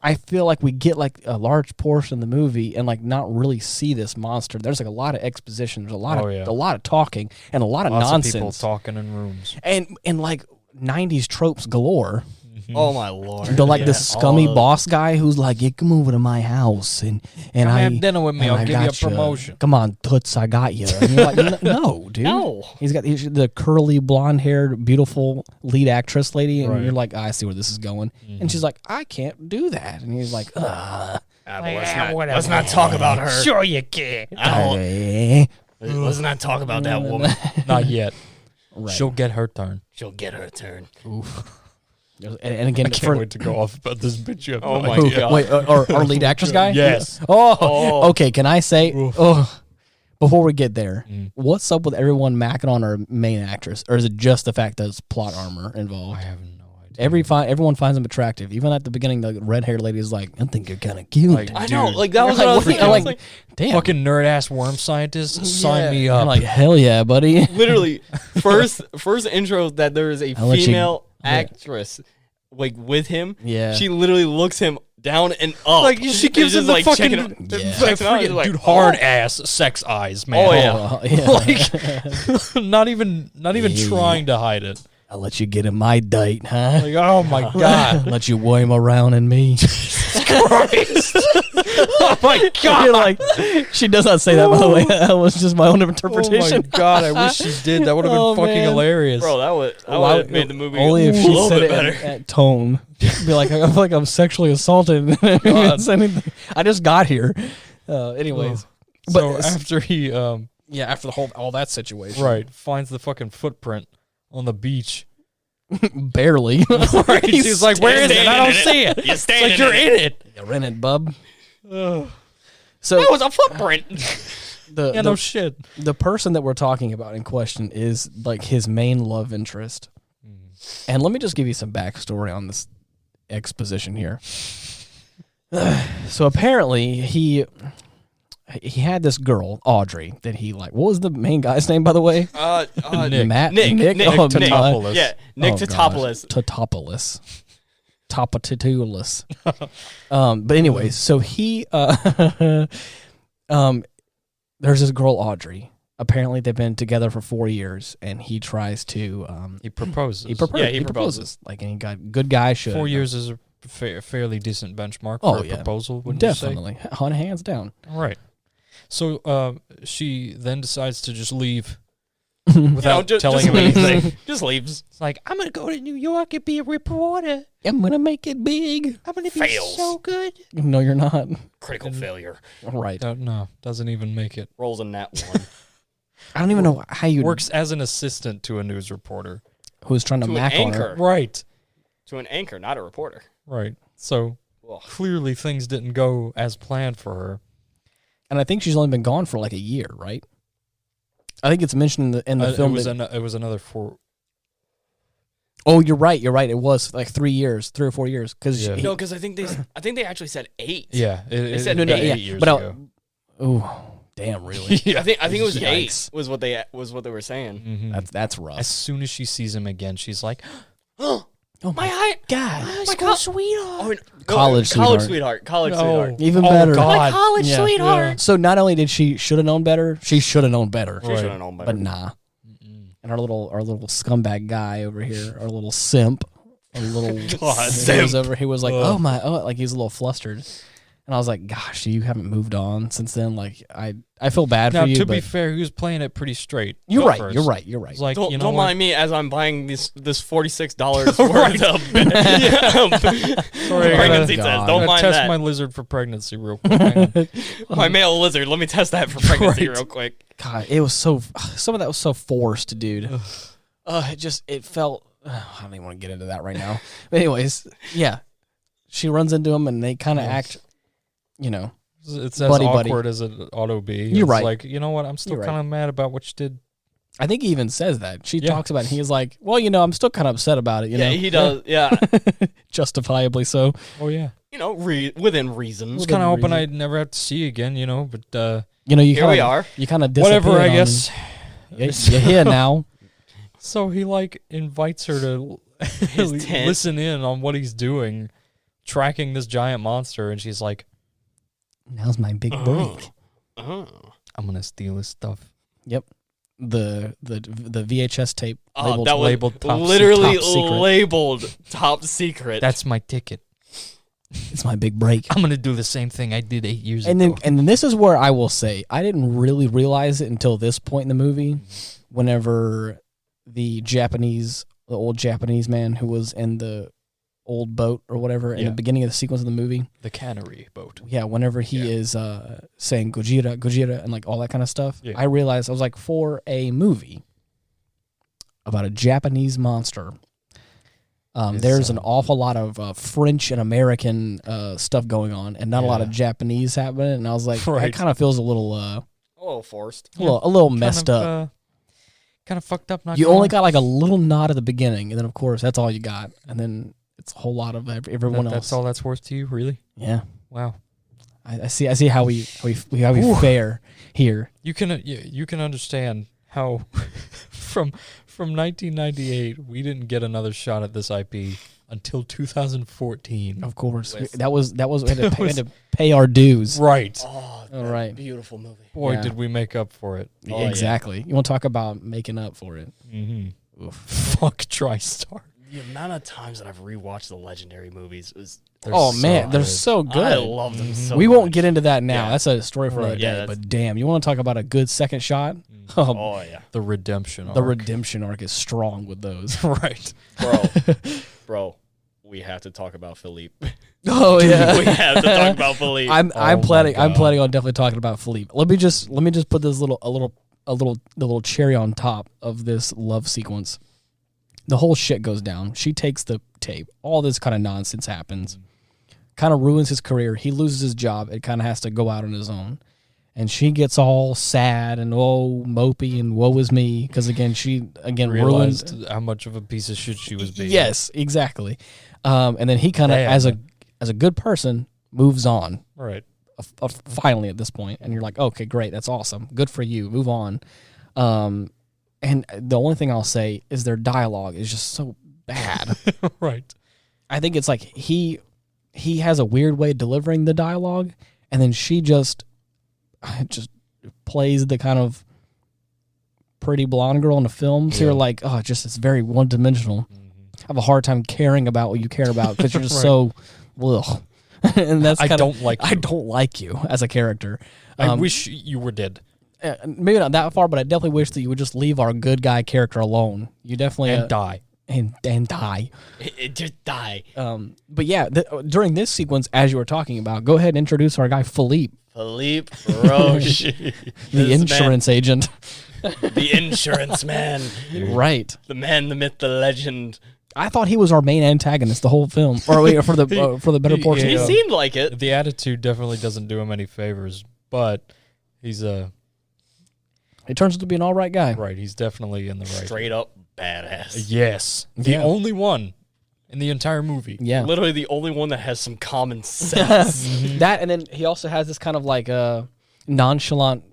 S1: I feel like we get like a large portion of the movie and like not really see this monster. There's like a lot of exposition. There's a lot of talking and a lot of
S2: Lots
S1: nonsense.
S2: of people talking in rooms.
S1: And like 90s tropes galore.
S3: Oh my lord!
S1: The scummy boss guy who's like, "You come over to my house and
S2: Come
S1: I
S2: have dinner with me.
S1: and
S2: I'll
S1: I
S2: give you a
S1: got
S2: promotion."
S1: Come on, toots, I got you." And you're like, "No, dude.
S3: No.
S1: He's got the curly blonde haired, beautiful lead actress lady, and
S2: Right.
S1: you're like, I see where this is going. And she's like, I can't do that. And he's like,
S3: Let's not talk about her.
S2: Sure you can.
S3: Let's not talk about that woman.
S2: Not yet.
S1: Right.
S2: She'll get her turn.
S3: She'll get her turn.
S1: And again,
S2: I can't wait to go off about this bitch. You have
S3: Oh
S2: no
S3: my
S2: idea.
S3: God.
S1: wait, our lead actress guy?
S2: Yes.
S1: Oh, okay. Can I say? Oh, before we get there,
S2: Mm.
S1: what's up with everyone macking on our main actress, or is it just the fact that it's plot armor involved?
S2: I have no idea.
S1: Everyone finds him attractive. Even at the beginning, the red-haired lady is like, "I think you're kind of cute."
S2: Like,
S3: I know.
S2: Dude.
S3: Like that was what I was thinking. I was like,
S1: damn,
S2: Fucking nerd ass worm scientists, sign me
S1: I'm
S2: up.
S1: like, hell yeah, buddy.
S3: literally first intro that there is a
S1: I'll let you-
S3: female actress like with him.
S1: Yeah.
S3: She literally looks him down and up.
S2: Like she gives him
S3: Just,
S2: the
S3: like,
S2: fucking
S3: checking-
S1: Yeah.
S3: checking out. He's like,
S2: dude hard ass sex eyes, man.
S3: Oh, yeah.
S1: Yeah.
S2: Like not even
S1: Yeah.
S2: trying to hide it.
S1: I'll let you get in my date, huh?
S2: Like, oh my God.
S1: Let you worm around in me.
S2: Christ. Oh my God.
S1: You're like, she does not say that, by the way. That was just my own interpretation.
S2: Oh my God, I wish she did. That would have been fucking hilarious.
S3: Bro, that would made the movie
S1: only if
S3: a
S1: she
S3: little
S1: said
S3: bit
S1: it
S3: better.
S1: at tone. Be like, I feel like I'm sexually assaulted. I just got here. Anyways.
S2: So after he
S1: after all that situation.
S2: right, finds the fucking footprint on the beach.
S1: Barely.
S2: Right. She's like, where is it? I don't see it.
S3: You're standing
S2: Like, you're in it.
S1: You're in it, bub. So
S3: That was a footprint.
S2: Yeah, no shit.
S1: the person that we're talking about in question is like his main love interest. And let me just give you some backstory on this exposition here. So apparently he had this girl, Audrey, that he like. What was the main guy's name, by the way?
S2: Nick.
S1: Matt?
S3: Nick
S1: Oh,
S2: Tatopoulos.
S3: Yeah, Nick Tatopoulos.
S1: Tatopoulos. Topatitulus. But anyways, so he there's this girl, Audrey. Apparently they've been together for 4 years, and he tries to
S2: He proposes.
S1: he
S3: proposes.
S1: proposes. Like any good guy should.
S2: 4 years is a fairly decent benchmark
S1: Oh,
S2: for a
S1: yeah.
S2: proposal, wouldn't
S1: Definitely. Hands down.
S2: you say? Right. So she then decides to just leave
S3: You
S2: without
S3: know,
S2: telling
S3: just
S2: him anything.
S3: leaves. Just leaves.
S2: It's like, I'm going to go to New York and be a reporter.
S1: I'm gonna make it big.
S2: I'm going to be
S3: Fails.
S2: so good.
S1: No, you're not.
S3: Critical failure.
S1: Right.
S2: No, doesn't even make it.
S3: Rolls in that one.
S1: I don't even know how you
S2: Works as an assistant to a news reporter.
S1: who's trying to
S3: To an
S1: mac on her.
S3: anchor.
S2: Right.
S3: To an anchor, not a reporter.
S2: Right. So
S3: Ugh.
S2: clearly things didn't go as planned for her.
S1: And I think she's only been gone for like a year, right? I think it's mentioned in the film.
S2: It was another 4.
S1: Oh, you're right. It was like 3 or 4 years. Because
S2: Yeah.
S3: No, because I think they actually said 8.
S2: Yeah.
S3: They said
S2: it was 8
S3: 8
S2: years
S1: but
S2: ago.
S1: oh, damn, really?
S3: I think it was
S1: Yikes.
S3: 8 was what they were saying.
S2: Mhm.
S1: That's rough.
S2: As soon as she sees him again, she's like,
S1: Oh
S3: My high
S1: God!
S3: my
S2: sweetheart.
S3: oh,
S1: College sweetheart.
S3: College
S2: No.
S3: sweetheart.
S1: Even
S2: Oh,
S1: better.
S2: God.
S3: My college
S1: Yeah.
S3: sweetheart.
S1: So not only did she should have known better, she should have known better.
S3: She
S2: Right.
S3: should have known better.
S1: But nah. And our little scumbag guy over here, our little simp, our little
S3: God,
S1: simp. He was like,
S2: Ugh.
S1: like he was a little flustered. And I was like, gosh, you haven't moved on since then. Like I feel bad
S2: Now,
S1: for you.
S2: to
S1: but
S2: be fair, he was playing it pretty straight.
S1: you're
S2: at
S1: right.
S2: first.
S1: You're right. You're right.
S2: It's like,
S3: Don't,
S2: you know
S3: don't
S2: what?
S3: mind me as I'm buying this $46
S2: Right.
S3: worth of
S2: Sorry, I
S3: pregnancy
S1: gotta-
S3: test.
S1: God.
S3: Don't
S2: I'm
S3: mind
S2: test
S3: that.
S2: my lizard for pregnancy real quick. Hang on.
S3: My male lizard. Let me test that for pregnancy
S2: Right.
S3: real quick.
S1: God, it was some of that was so forced, dude. It felt. I don't even want to get into that right now. But anyways, yeah, she runs into him and they kind of act, you know.
S2: It's as
S1: Buddy,
S2: awkward as it ought to be.
S1: You're
S2: It's
S1: right.
S2: Like, you know what? I'm still
S1: You're
S2: kind of mad about what you did.
S1: I think he even says that. She
S2: Yeah.
S1: talks about it. He's like, well, you know, I'm still kind of upset about it, you
S3: Yeah,
S1: know.
S3: he does. Yeah,
S1: Justifiably so.
S2: Oh, yeah.
S3: you know, within reason.
S2: I was
S1: Within
S2: kind of hoping
S1: reason.
S2: I'd never have to see you again, you know, but
S1: You know, you
S3: Here
S1: kinda,
S3: we are.
S1: You kind of
S2: whatever, I guess.
S1: You're here now.
S2: So he, like, invites her to
S3: His tent.
S2: listen in on what he's doing, tracking this giant monster, and she's like,
S1: Now's my big break.
S3: Oh.
S2: I'm going to steal his stuff.
S1: Yep. The VHS tape
S3: Oh, that was
S2: labeled top
S3: literally
S1: top secret.
S3: labeled top secret.
S2: That's my ticket.
S1: It's my big break.
S2: I'm going to do the same thing I did 8 years
S1: And
S2: ago.
S1: then this is where I will say I didn't really realize it until this point in the movie, whenever the old Japanese man who was in the old boat or whatever in
S2: Yeah.
S1: the beginning of the sequence of the movie.
S2: The cannery boat.
S1: Yeah, whenever he is saying Gojira, and like all that kind of stuff,
S2: Yeah.
S1: I realized I was like, for a movie about a Japanese monster, there's an awful lot of French and American stuff going on, and not a lot of Japanese happening. And I was like,
S2: Right.
S1: that kind of feels a little,
S3: a little forced.
S1: a little messed up.
S2: Kind of fucked up. Not
S1: You
S2: gonna
S1: only
S2: lie.
S1: got like a little nod at the beginning, and then of course that's all you got, and then it's a whole lot of everyone else.
S2: That's all that's worth to you, really?
S1: Yeah,
S2: Wow.
S1: I see how we fare here.
S2: You can understand how from 1998 we didn't get another shot at this IP until 2014.
S1: Of course,
S3: With-
S1: that was we had to pay our dues.
S2: Right.
S3: Oh,
S1: All right.
S3: beautiful movie.
S2: Boy,
S1: Yeah.
S2: did we make up for it.
S3: Oh, yeah.
S1: Exactly. You want to talk about making up for it?
S2: Mm-hmm. Fuck TriStar.
S3: The amount of times that I've rewatched the Legendary movies is
S1: they're so good.
S3: I love them so
S1: We
S3: much.
S1: won't get into that now.
S3: Yeah.
S1: That's a story for another day. But damn, you want to talk about a good second shot?
S3: Oh yeah,
S2: The redemption arc.
S1: The redemption arc is strong with those.
S2: Right.
S3: bro. We have to talk about Philippe.
S1: Oh yeah,
S3: We have to talk about Philippe.
S1: I'm
S2: Oh
S1: planning
S2: my God.
S1: on definitely talking about Philippe. Let me just put this little cherry on top of this love sequence. The whole shit goes down. She takes the tape. All this kind of nonsense happens. Kind of ruins his career. He loses his job. It kind of has to go out on his own. And she gets all sad and mopey and woe is me because again she
S2: Realized
S1: ruined
S2: how much of a piece of shit she was being.
S1: Yes, exactly. And then he kind of as a good person moves on.
S2: Right.
S1: Finally at this point, and you're like, okay, great, that's awesome, good for you, move on. And the only thing I'll say is their dialogue is just so bad.
S2: Right.
S1: I think it's like he has a weird way of delivering the dialogue, and then she just plays the kind of pretty blonde girl in the film. So you're like, oh, it's very one dimensional. I have a hard time caring about what you care about because you're just so, ugh. And that's
S2: I don't like
S1: you as a character.
S2: I wish you were dead.
S1: Maybe not that far, but I definitely wish that you would just leave our good guy character alone. You definitely
S2: And die.
S1: and die.
S3: Just die.
S1: But yeah, during this sequence, as you were talking about, go ahead and introduce our guy Philippe,
S3: Roche,
S1: the insurance agent.
S3: the insurance man,
S1: Right?
S3: the man, the myth, the legend.
S1: I thought he was our main antagonist the whole film, or wait, for the better portion.
S3: He seemed like it.
S2: The attitude definitely doesn't do him any favors, but he's
S1: He turns out to be an all right guy.
S2: right. He's definitely in the right.
S3: Straight up badass.
S2: Yes, the
S1: Yeah.
S2: only one in the entire movie.
S1: Yeah,
S3: Literally the only one that has some common sense.
S1: that, and then he also has this kind of like nonchalant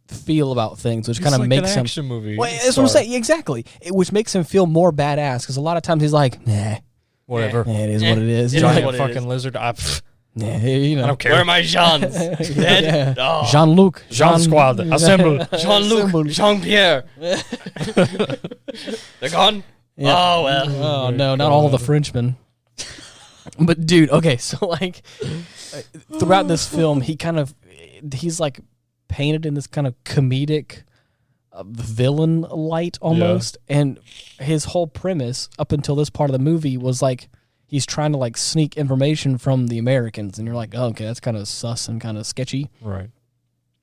S1: feel about things, which
S2: He's
S1: kind of
S2: like
S1: makes
S2: an
S1: him.
S2: action movie.
S1: Well, that's what I'm saying. Exactly, which makes him feel more badass because a lot of times he's like, nah,
S2: Whatever.
S1: it is what it is.
S3: It is
S2: Giant
S3: what it
S2: fucking
S3: is.
S2: lizard.
S1: Yeah, you know.
S2: I don't care.
S3: Where are my Jeans? Dead?
S1: Yeah.
S3: Oh.
S1: Jean-Luc.
S2: Jean Squad, assemble.
S3: Jean-Luc, Jean-Pierre. They're gone?
S1: Yeah.
S3: Oh, well.
S1: Oh, no, not all the Frenchmen. But, dude, okay, so, like, throughout this film, he's, like, painted in this kind of comedic villain light almost. Yeah. And his whole premise up until this part of the movie was, like, he's trying to, like, sneak information from the Americans. And you're like, oh, okay, that's kind of sus and kind of sketchy.
S2: Right.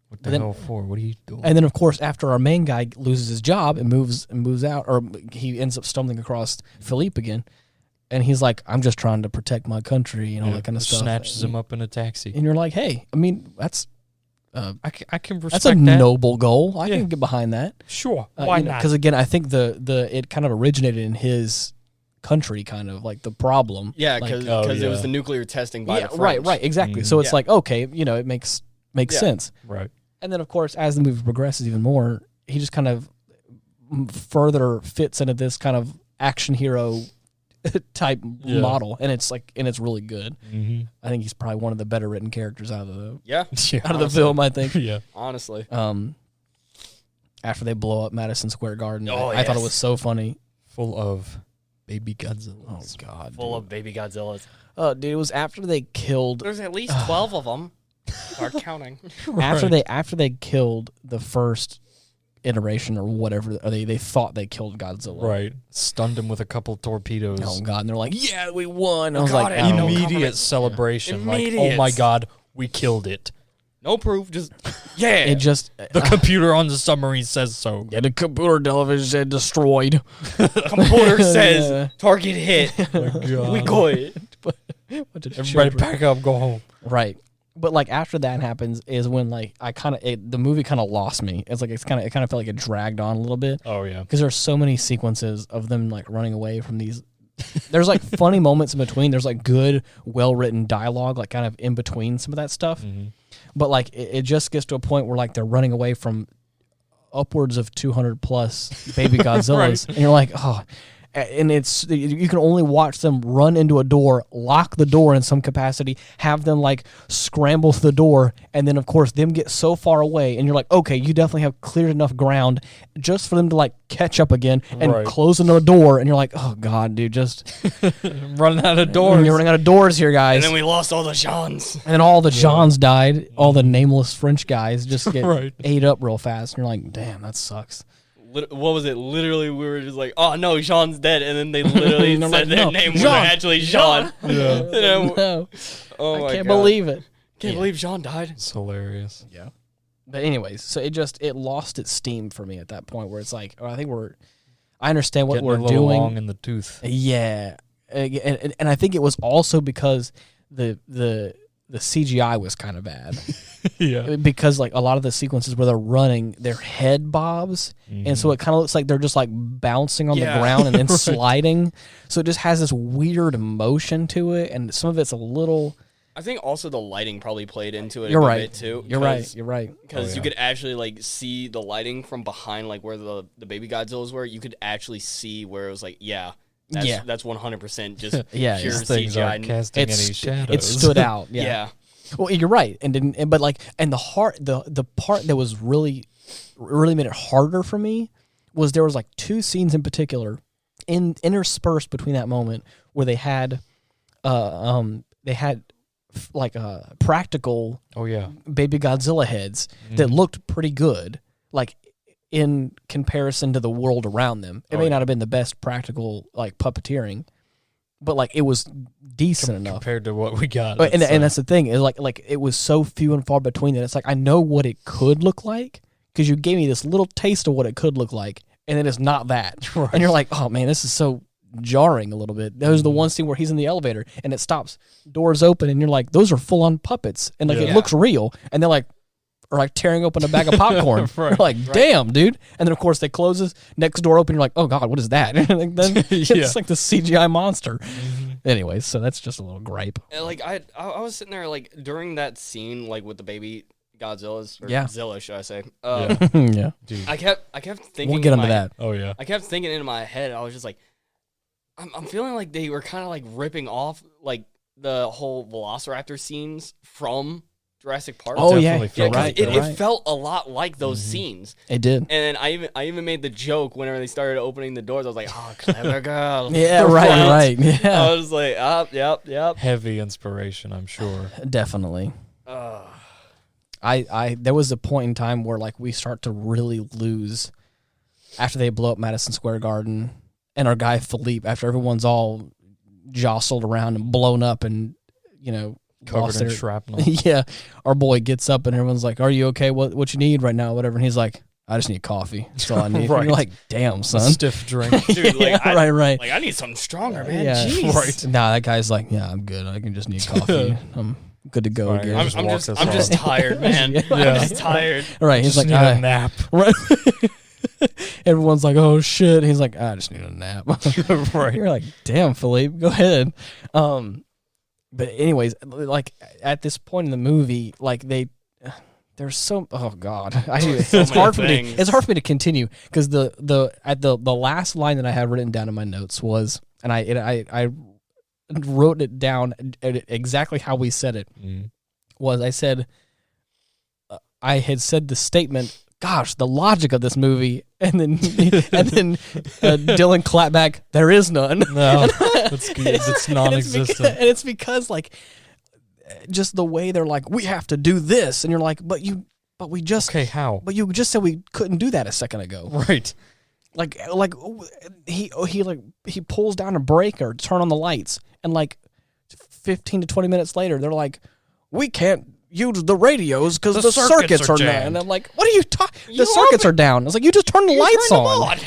S2: What the hell for? What are you doing?
S1: And then, of course, after our main guy loses his job and moves out, or he ends up stumbling across Philippe again, and he's like, I'm just trying to protect my country and all that kind of stuff.
S2: Snatches him up in a taxi.
S1: And you're like, hey, I mean, that's
S2: I can respect
S1: that's a
S2: that.
S1: noble goal. I can get behind that.
S2: Sure. Why not?
S1: Because, again, I think it kind of originated in his country, kind of like the problem.
S3: Yeah, because it was the nuclear testing by the French.
S1: Right, exactly. So it's like, okay, it makes sense.
S2: Right.
S1: And then, of course, as the movie progresses even more, he just kind of further fits into this kind of action hero type model, and it's really good.
S2: Mm-hmm.
S1: I think he's probably one of the better written characters out of the
S3: honestly.
S1: film. I think.
S2: Yeah.
S3: Honestly.
S1: After they blow up Madison Square Garden, I
S3: yes.
S1: thought it was so funny.
S2: Full of baby Godzilla.
S1: Oh God,
S3: Full of baby Godzillas.
S1: dude, it was after they killed.
S3: There's at least 12 of them. Start counting.
S1: After they killed the first iteration or whatever, or they thought they killed Godzilla.
S2: Right. Stunned him with a couple torpedoes.
S1: Oh God, and they're like, yeah, we won. I was
S3: God,
S1: like,
S3: and
S1: oh.
S2: Immediate celebration.
S3: Immediate.
S2: Like, oh my God, we killed it.
S3: No proof, just yeah.
S1: It just
S2: The computer on the submarine says so.
S1: the computer television said destroyed.
S3: Computer says target hit.
S2: God.
S3: We good.
S2: Everybody pack up, go home.
S1: Right. But like after that happens is when like the movie kind of lost me. It's like it kind of felt like it dragged on a little bit.
S2: Oh yeah.
S1: Because there's so many sequences of them like running away from these. There's like funny moments in between. There's like good, well written dialogue, like kind of in between some of that stuff.
S2: Mm-hmm.
S1: But like it just gets to a point where like they're running away from upwards of 200 plus baby Godzillas, and you're like, oh. and you can only watch them run into a door, lock the door in some capacity, have them like scramble to the door, and then of course them get so far away, and you're like, okay, you definitely have cleared enough ground just for them to like catch up again and close another door, and you're like, oh god, dude, just
S2: running out of doors.
S1: You're running out of doors here, guys.
S3: And then we lost all the Jeans.
S1: And then all the Jeans died. All the nameless French guys just get ate up real fast, and you're like, damn, that sucks.
S3: What was it? Literally, we were just like, "Oh no, Jean's dead," and then they literally said like, their name was actually Jean.
S1: Yeah.
S3: No.
S1: Oh I can't believe it.
S3: Can't believe Jean died.
S2: It's hilarious.
S1: Yeah. But anyways, so it lost its steam for me at that point where it's like, I understand what we're doing.
S2: Long in the tooth.
S1: Yeah, and I think it was also because the CGI was kind of bad.
S2: Yeah.
S1: Because like a lot of the sequences where they're running, their head bobs, and so it kind of looks like they're just like bouncing on the ground and then sliding. So it just has this weird motion to it, and some of it's a little.
S3: I think also the lighting probably played into it
S1: You're
S3: a
S1: right.
S3: bit too.
S1: You're right.
S3: Because you could actually like see the lighting from behind, like where the baby Godzillas were. You could actually see where it was like, that's 100% just pure CGI.
S2: Casting any shadows.
S1: It stood out. Yeah. Well, you're right, the part that was really made it harder for me was there was like two scenes in particular, interspersed between that moment where they had like practical baby Godzilla heads that looked pretty good, like in comparison to the world around them. It may not have been the best practical like puppeteering, but like it was decent enough
S2: compared to what we got.
S1: And that's the thing is like it was so few and far between that it's like I know what it could look like because you gave me this little taste of what it could look like, and then it's not that, and you're like, oh man, this is so jarring a little bit. There's the one scene where he's in the elevator and it stops, doors open, and you're like, those are full on puppets, and like it looks real, and they're like. Or like tearing open a bag of popcorn. You're like, damn, dude. And then, of course, they closes, next door open, you're like, oh, God, what is that? And then it's like the CGI monster. Anyways, so that's just a little gripe.
S3: Like, I was sitting there, like, during that scene, like, with the baby Godzillas, or Zilla, should I say.
S1: Yeah.
S3: Dude. I kept thinking...
S1: We'll get into that.
S2: Oh, yeah.
S3: I kept thinking in my head, I was just like, I'm feeling like they were kind of, like, ripping off, like, the whole Velociraptor scenes from... Jurassic Park.
S1: Oh yeah,
S3: it felt a lot like those scenes.
S1: It did.
S3: And I even made the joke whenever they started opening the doors. I was like, "Oh, clever girl."
S1: Yeah, right. Yeah.
S3: I was like, yep.
S2: Heavy inspiration, I'm sure.
S1: Definitely. I there was a point in time where like we start to really lose after they blow up Madison Square Garden, and our guy Philippe, after everyone's all jostled around and blown up and
S2: covered in shrapnel.
S1: Yeah, our boy gets up and everyone's like, "Are you okay? What you need right now? Whatever." And he's like, "I just need coffee. That's all I need." And you're like, "Damn, son,
S2: a stiff drink,
S3: dude." Like,
S1: right.
S3: Like I need something stronger, man.
S1: Yeah,
S3: jeez.
S1: Right. Nah, that guy's like, "Yeah, I'm good. I can just need coffee. I'm good to go again."
S3: I'm just tired, man. I'm just tired.
S1: Right. He's
S2: just
S1: like,
S2: need a nap.
S1: Right. Everyone's like, "Oh shit." He's like, "I just need a nap."
S2: Right.
S1: You're like, "Damn, Philippe, go ahead." But anyways, like at this point in the movie, like there's so it's hard for me to continue because the last line that I had written down in my notes was, and I wrote it down exactly how we said it was. I said I had said the statement, "Gosh, the logic of this movie," and then Dylan clapped back, "There is none."
S2: No, that's good. It's non-existent.
S1: And it's because like just the way they're like, "We have to do this," and you're like, "But we just
S2: how?
S1: But you just said we couldn't do that a second ago."
S2: Right.
S1: Like he pulls down a brake or turn on the lights, and like 15 to 20 minutes later, they're like, "We can't use the radios because the circuits are down." And I'm like, "What are you talking? The circuits are down." It's like, you just turn the lights on.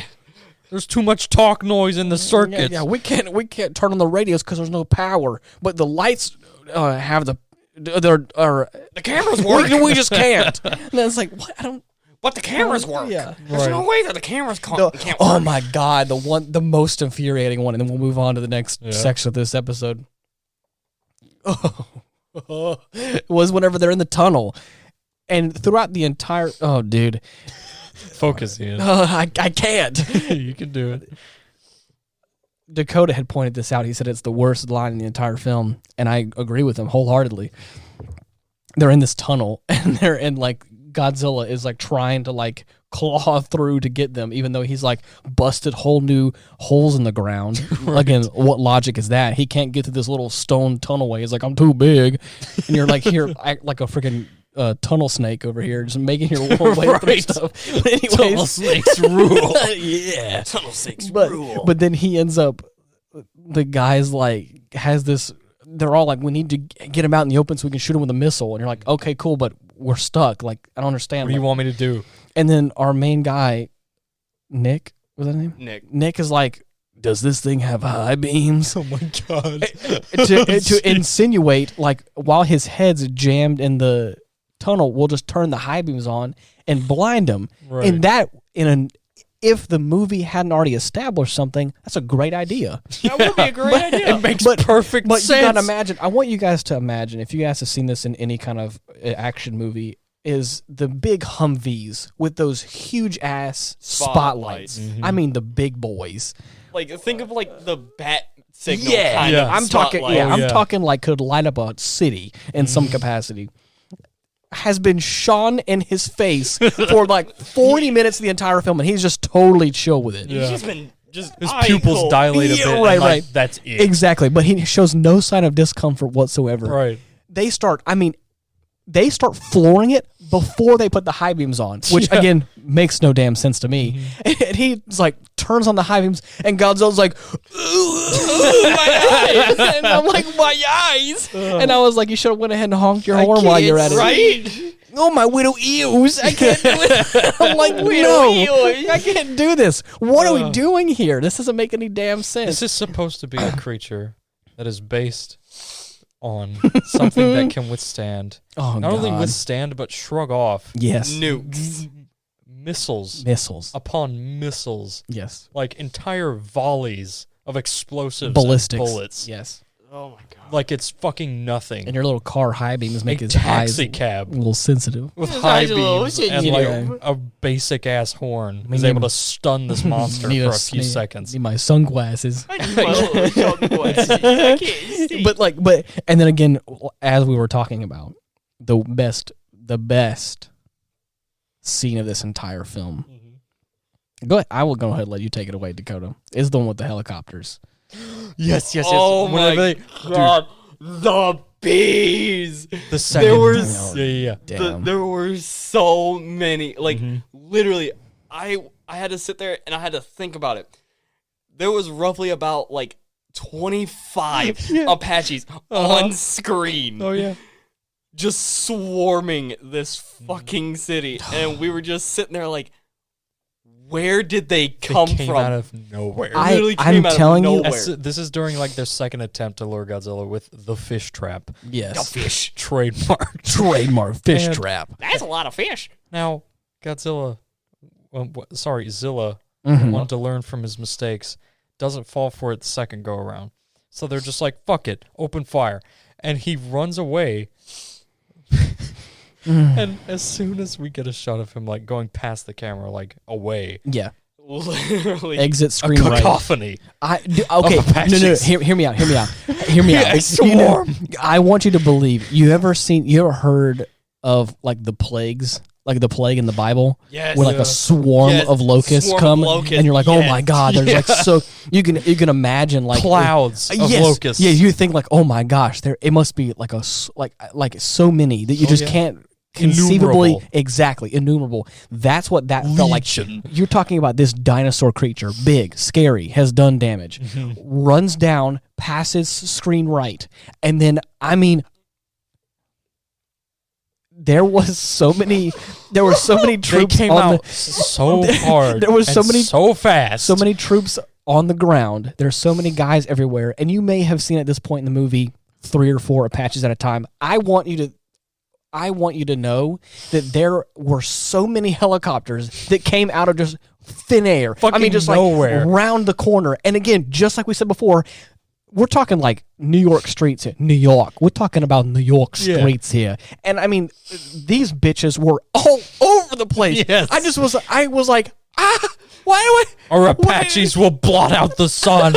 S2: There's too much talk noise in the circuits.
S1: Yeah, we can't turn on the radios because there's no power. But the lights have the
S3: cameras work.
S1: We just can't. And then it's like, what? I don't.
S3: But the cameras work.
S1: Yeah.
S3: There's no way that the cameras can't work.
S1: Oh my God, the most infuriating one, and then we'll move on to the next section of this episode. Was whenever they're in the tunnel, and throughout the entire dude,
S2: focus in.
S1: I can't.
S2: You can do it.
S1: Dakota had pointed this out. He said it's the worst line in the entire film, and I agree with him wholeheartedly. They're in this tunnel, and they're in, like, Godzilla is, like, trying to, like, claw through to get them, even though he's, like, busted whole new holes in the ground. Right. Again, what logic is that? He can't get through this little stone tunnelway. He's like, I'm too big. And you're, like, here, act like a freaking tunnel snake over here, just making your way through stuff. But anyways,
S2: tunnel snakes rule.
S3: Yeah, tunnel snakes rule.
S1: But then he ends up, the guy's like, has this, they're all like, we need to get him out in the open so we can shoot him with a missile. And you're like, okay, cool, but we're stuck. Like, I don't understand.
S2: What do you want me to do?
S1: And then our main guy, Nick, was that his name? Nick is like, does this thing have high beams?
S2: Oh my God.
S1: to insinuate, like, while his head's jammed in the tunnel, we'll just turn the high beams on and blind him.
S2: Right.
S1: And if the movie hadn't already established something, that's a great idea.
S3: That would be a great idea.
S2: It makes perfect sense.
S1: But you gotta imagine, I want you guys to imagine, if you guys have seen this in any kind of action movie, is the big Humvees with those huge ass spotlights.
S3: Mm-hmm.
S1: I mean, the big boys.
S3: Like, think of, like, the bat signal
S1: Yeah,
S3: kind of
S1: I'm talking.
S3: spotlight.
S1: Yeah, I'm talking like could light up a city in some capacity. Has been shone in his face for like 40 minutes of the entire film, and he's just totally chill with it.
S3: He's just been his
S2: pupils dilate a bit.
S1: Right,
S2: right. That's it.
S1: Exactly, but he shows no sign of discomfort whatsoever.
S2: Right.
S1: They start flooring it before they put the high beams on, which again makes no damn sense to me. Mm-hmm. And he's like turns on the high beams, and Godzilla's like, ooh, my eyes, and I'm like, my eyes, and I was like, you should have went ahead and honked your horn while you're at it,
S3: right?
S1: Oh, my widow ears! I can't do it. I'm like, no, I can't do this. What are we doing here? This doesn't make any damn sense.
S2: This is supposed to be a creature that is based on something that can withstand, not only withstand, but shrug off.
S1: Yes.
S3: Nukes.
S2: Missiles. Upon missiles.
S1: Yes.
S2: Like entire volleys of explosives.
S1: Ballistics.
S2: And bullets.
S1: Yes.
S3: Oh my God.
S2: Like it's fucking nothing.
S1: And your little car high beams make his
S2: taxi
S1: eyes
S2: cab
S1: a little sensitive.
S2: with high beams and like a basic ass horn is able to stun this monster for a few seconds.
S1: Need my sunglasses.
S3: I need my little sunglasses. I can't see.
S1: But and then again, as we were talking about, the best scene of this entire film. Mm-hmm. Go ahead. I will go ahead and let you take it away, Dakota. Is the one with the helicopters.
S2: Yes.
S3: Oh my God. The bees.
S2: The second.
S3: There were
S1: Damn.
S3: there were so many. Like literally, I had to sit there and I had to think about it. There was roughly about like 25 Apaches on screen.
S2: Oh yeah.
S3: Just swarming this fucking city, and we were just sitting there like, where did they come
S2: came
S3: from?
S2: Out of nowhere.
S1: I'm telling you,
S2: this is during like their second attempt to lure Godzilla with the fish trap.
S1: Yes,
S3: the fish
S2: trademark
S1: fish trap.
S3: That's a lot of fish.
S2: Now Godzilla, Zilla wanted to learn from his mistakes. Doesn't fall for it the second go around, so they're just like, fuck it, open fire, and he runs away. And as soon as we get a shot of him like going past the camera, like away,
S3: literally
S1: exit screen
S2: a cacophony.
S1: Okay, no. Hear me out.
S2: Swarm.
S1: I want you to believe. You ever heard of like the plagues, like the plague in the Bible,
S3: yes,
S1: where like a swarm of locusts come, and you're like, oh my God, there's like so you can imagine like
S2: clouds of locusts.
S1: Yeah, you think like, oh my gosh, it must be like like so many that you just can't. Conceivably, innumerable. That's what that felt like. You're talking about this dinosaur creature, big, scary, has done damage, runs down, passes screen right, and then there were so many troops.
S2: They came out so hard.
S1: There was
S2: so fast.
S1: So many troops on the ground. There's so many guys everywhere, and you may have seen at this point in the movie 3 or 4 Apaches at a time. I want you to know that there were so many helicopters that came out of just thin air. Just
S2: nowhere.
S1: Like round the corner. And again, just like we said before, we're talking like New York streets here. New York. We're talking about New York streets here. And these bitches were all over the place.
S2: Yes.
S1: I was like, Why do
S2: Or Apaches will blot out the sun.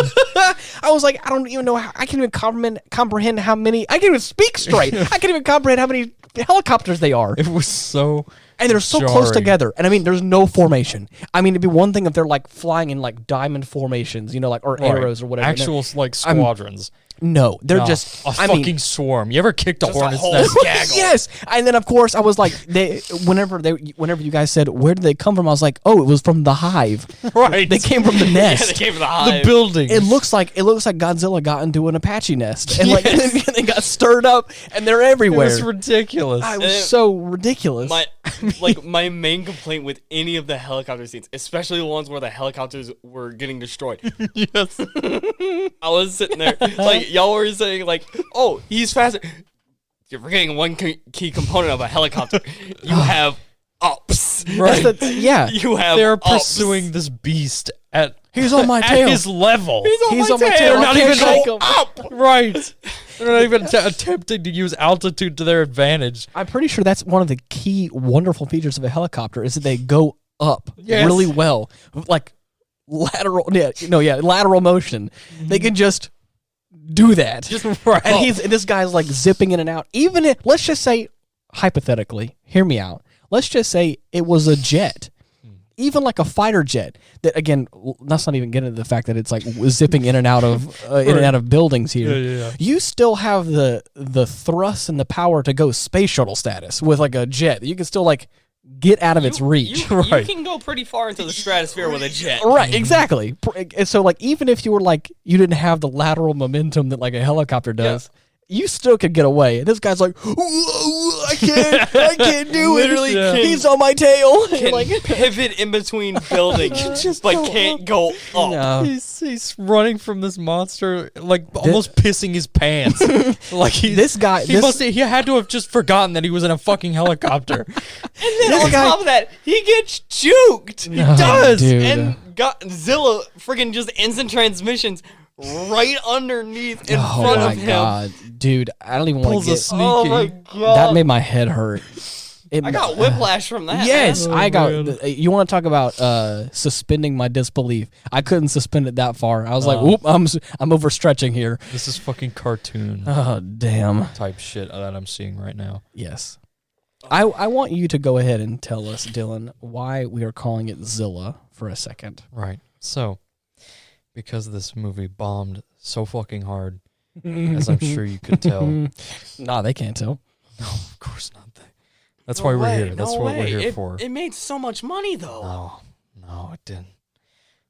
S1: I was like, I don't even know how, I can't even comprehend how many, I can't even speak straight. I can't even comprehend how many helicopters they are.
S2: It was so
S1: And they're so close together. And I mean, there's no formation. I mean, it'd be one thing if they're like flying in like diamond formations, you know, like, or arrows or whatever.
S2: Actual like squadrons.
S1: No, they're just
S2: a fucking swarm. You ever kicked a hornet's nest?
S1: Yes, and then of course I was like, whenever you guys said where did they come from, I was like, oh, it was from the hive.
S2: Right,
S1: they came from the nest.
S3: Yeah, they came from the hive.
S2: The building.
S1: It looks like Godzilla got into an Apache nest, and like and then they got stirred up, and they're everywhere.
S2: It was ridiculous.
S1: It was so ridiculous.
S3: My main complaint with any of the helicopter scenes, especially the ones where the helicopters were getting destroyed.
S2: Yes,
S3: I was sitting there like. Y'all were saying, like, oh, he's faster. You're forgetting one key component of a helicopter. You have ups.
S2: Right.
S1: Yeah.
S3: You have
S2: They're
S3: ups.
S2: pursuing this beast at
S1: He's on my tail.
S2: At his level.
S1: He's on my tail.
S2: They're not even
S1: go
S2: up. Right. They're not even attempting to use altitude to their advantage.
S1: I'm pretty sure that's one of the key wonderful features of a helicopter is that they go up really well. Like lateral motion. They can just do that.
S2: Just right.
S1: And this guy's like zipping in and out. Even if, let's just say, hypothetically, hear me out. Let's just say it was a jet, even like a fighter jet. That again, let's not even get into the fact that it's like zipping in and out of buildings here.
S2: Yeah.
S1: You still have the thrust and the power to go space shuttle status with like a jet. You can still like get out of its reach.
S3: You can go pretty far into the stratosphere with a jet.
S1: Right, exactly. And so, like, even if you were like, you didn't have the lateral momentum that like a helicopter does, you still could get away. And this guy's like, I can't do it.
S3: Literally,
S1: he's on my tail.
S3: Can like pivot in between buildings, but can't go up.
S1: No.
S2: He's running from this monster, like almost pissing his pants. Like he had to have just forgotten that he was in a fucking helicopter.
S3: And then on top of that, he gets juked. He does.
S1: Dude.
S3: And Zilla freaking just instant transmissions right underneath in front of him.
S1: God. Dude, I don't even want to get...
S2: Sneaky.
S3: Oh my God.
S1: That made my head hurt.
S3: I got whiplash from that.
S1: Yes,
S3: man.
S1: I got... You want to talk about suspending my disbelief? I couldn't suspend it that far. I was like, whoop, I'm overstretching here.
S2: This is fucking cartoon
S1: Oh, damn.
S2: type shit that I'm seeing right now.
S1: Yes. I want you to go ahead and tell us, Dylan, why we are calling it Zilla for a second.
S2: Right. So, because this movie bombed so fucking hard, as I'm sure you could tell.
S1: Nah, they can't tell.
S2: No, of course not. That's why we're here. That's what we're here for.
S3: It made so much money, though.
S2: No, it didn't.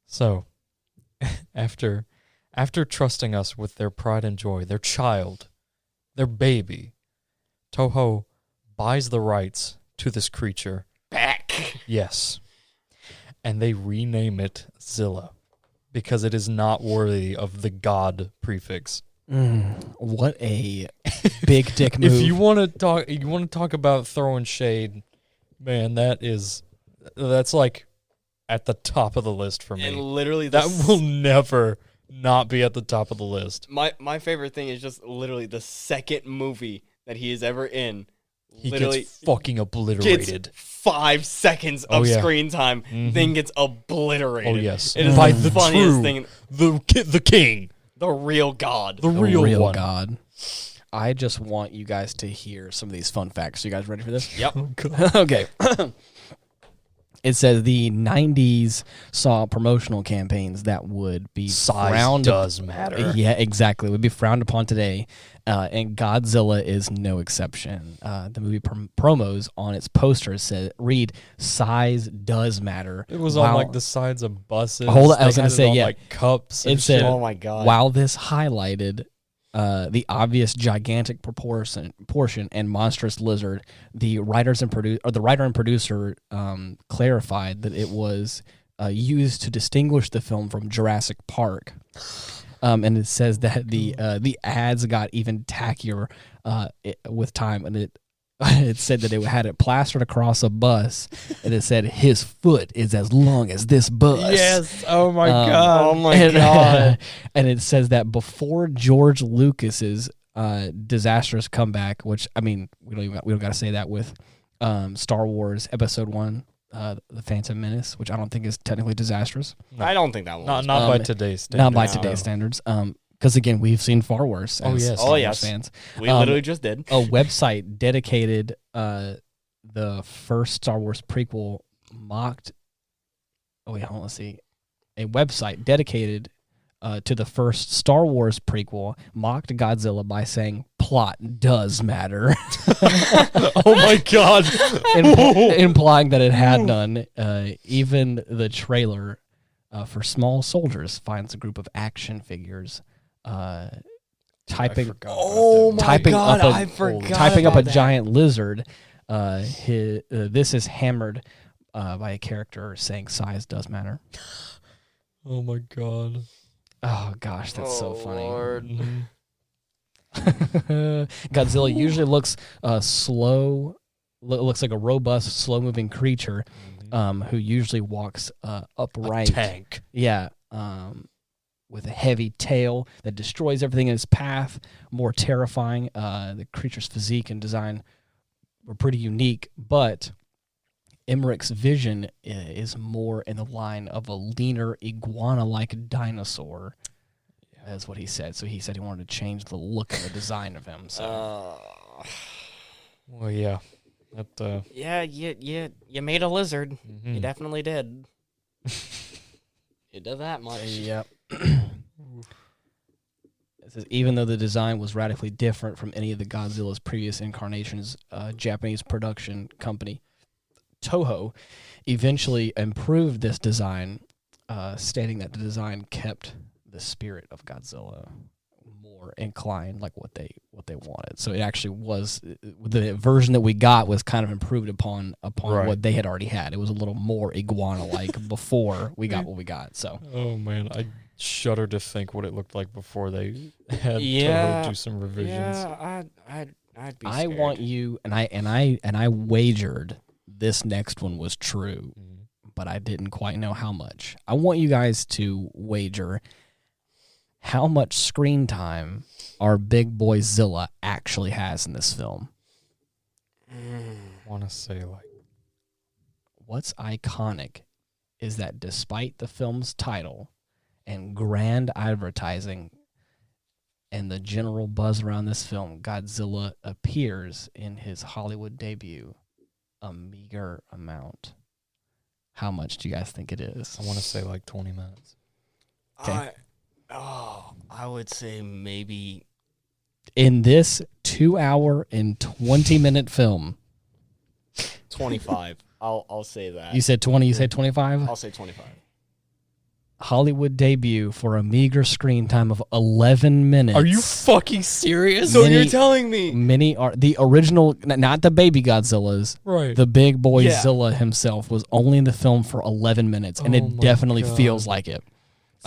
S2: So, after trusting us with their pride and joy, their child, their baby, Toho buys the rights to this creature.
S3: Back.
S2: Yes. And they rename it Zilla because it is not worthy of the God prefix.
S1: What a big dick move.
S2: If you want to talk about throwing shade, man, that's like at the top of the list for me.
S3: And literally
S2: that will never not be at the top of the list.
S3: My favorite thing is just literally the second movie that he is ever in.
S2: He
S3: literally
S2: gets fucking obliterated.
S3: Gets 5 seconds of screen time, then gets obliterated.
S2: Oh yes,
S3: it is
S2: by
S3: the funniest thing.
S2: The king,
S3: the real God,
S2: the real one.
S1: God. I just want you guys to hear some of these fun facts. You guys ready for this?
S3: Yep.
S1: Okay. It says the 90s saw promotional campaigns that would be
S2: size does matter.
S1: Yeah, exactly. Would be frowned upon today, and Godzilla is no exception. The movie promos on its posters read "Size does matter."
S2: It was on like the sides of buses.
S1: Hold on, I was going to say
S2: like cups.
S1: It said,
S3: "Oh my God!"
S1: While this highlighted the obvious gigantic portion and monstrous lizard, the writer and producer clarified that it was used to distinguish the film from Jurassic Park. And it says that the ads got even tackier with time, and it said that it had it plastered across a bus, and it said his foot is as long as this bus.
S2: Yes. Oh my God.
S3: Oh my God.
S1: And it says that before George Lucas's disastrous comeback, which I mean we don't got to say that with Star Wars Episode 1. The Phantom Menace, which I don't think is technically disastrous.
S2: No.
S3: I don't think that one.
S2: Not by today's standards.
S1: Not by today's standards. Because again, we've seen far worse.
S2: Oh,
S1: as
S2: yes.
S1: Star
S3: Oh,
S1: Wars
S3: yes.
S1: fans.
S3: We literally just did.
S1: A website dedicated the first Star Wars prequel mocked. Oh wait, hold on. Let's see. A website dedicated to the first Star Wars prequel mocked Godzilla by saying plot does matter.
S2: Oh my god!
S1: Implying that it had none. Even the trailer for Small Soldiers finds a group of action figures typing
S3: Oh my
S1: typing
S3: god,
S1: up
S3: I
S1: a
S3: forgot
S1: typing up a
S3: about that.
S1: giant lizard. This is hammered by a character saying size does matter.
S2: Oh my god!
S1: Oh gosh, that's so funny.
S3: Lord.
S1: Godzilla usually looks slow, looks like a robust, slow-moving creature who usually walks upright.
S2: A tank.
S1: Yeah, with a heavy tail that destroys everything in its path. More terrifying. The creature's physique and design were pretty unique, but Emmerich's vision is more in the line of a leaner, iguana-like dinosaur. That's what he said. So he said he wanted to change the look and the design of him. So.
S2: Well, yeah. That,
S3: Yeah, you made a lizard. You definitely did. It does that much.
S1: Yep. It says, even though the design was radically different from any of the Godzilla's previous incarnations, Japanese production company Toho eventually improved this design, stating that the design kept the spirit of Godzilla more inclined, like what they wanted. So it actually was, the version that we got was kind of improved upon
S2: Right.
S1: what they had already had. It was a little more iguana-like before we got what we got. So
S2: oh man, I shudder to think what it looked like before they had
S3: Yeah.
S2: Toho do some revisions.
S3: Yeah, I'd be
S1: I
S3: scared.
S1: want you, and I wagered this next one was true, but I didn't quite know how much. I want you guys to wager how much screen time our big boy Zilla actually has in this film.
S2: I want to say like
S1: What's iconic is that despite the film's title and grand advertising and the general buzz around this film, Godzilla appears in his Hollywood debut a meager amount. How much do you guys think it is?
S2: I want to say like 20 minutes.
S1: Okay.
S3: I would say maybe
S1: In this 2 hour and 20-minute film,
S3: 25. I'll say that.
S1: you said 20, you said 25?
S3: I'll say 25.
S1: Hollywood debut for a meager screen time of 11 minutes.
S2: Are you fucking serious?
S3: So
S1: Many-
S3: you're telling me
S1: Many are the original, not the baby Godzillas.
S2: Right.
S1: The big boy
S3: Yeah.
S1: Zilla himself was only in the film for 11 minutes, and
S2: Oh
S1: it
S2: my
S1: definitely
S2: God.
S1: feels like it.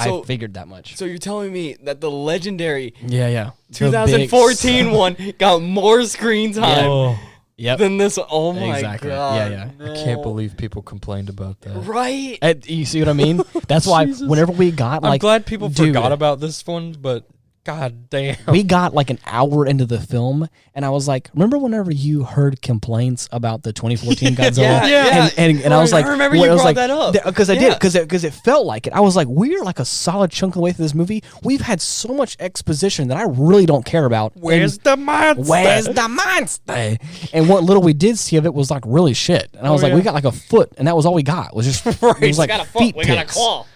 S3: So-
S1: I figured that much.
S3: So you're telling me that the legendary
S1: Yeah. The
S3: 2014 one got more screen time
S2: Oh,
S1: Yep.
S3: than this? Oh my
S1: Exactly.
S3: god!
S1: Yeah.
S2: I can't believe people complained about that.
S3: Right?
S1: You see what I mean? That's why
S2: Jesus.
S1: whenever we got
S2: I'm
S1: like,
S2: glad people
S1: dude,
S2: forgot about this one, but god damn.
S1: we got like an hour into the film, and I was like, remember whenever you heard complaints about the 2014 Godzilla?
S3: Yeah.
S1: And I was like,
S3: I remember
S1: when
S3: you
S1: I was
S3: brought
S1: like,
S3: that up.
S1: because I
S3: Yeah.
S1: did, because it felt like it. I was like, we're like a solid chunk of the way through this movie. We've had so much exposition that I really don't care about.
S2: Where's the monster?
S1: Where's the monster? And what little we did see of it was like really shit. And I was like,
S2: yeah.
S1: we got like a foot, and that was all we got. Was just it was like
S3: got a
S1: feet
S3: foot. We got a
S1: pics.
S3: claw.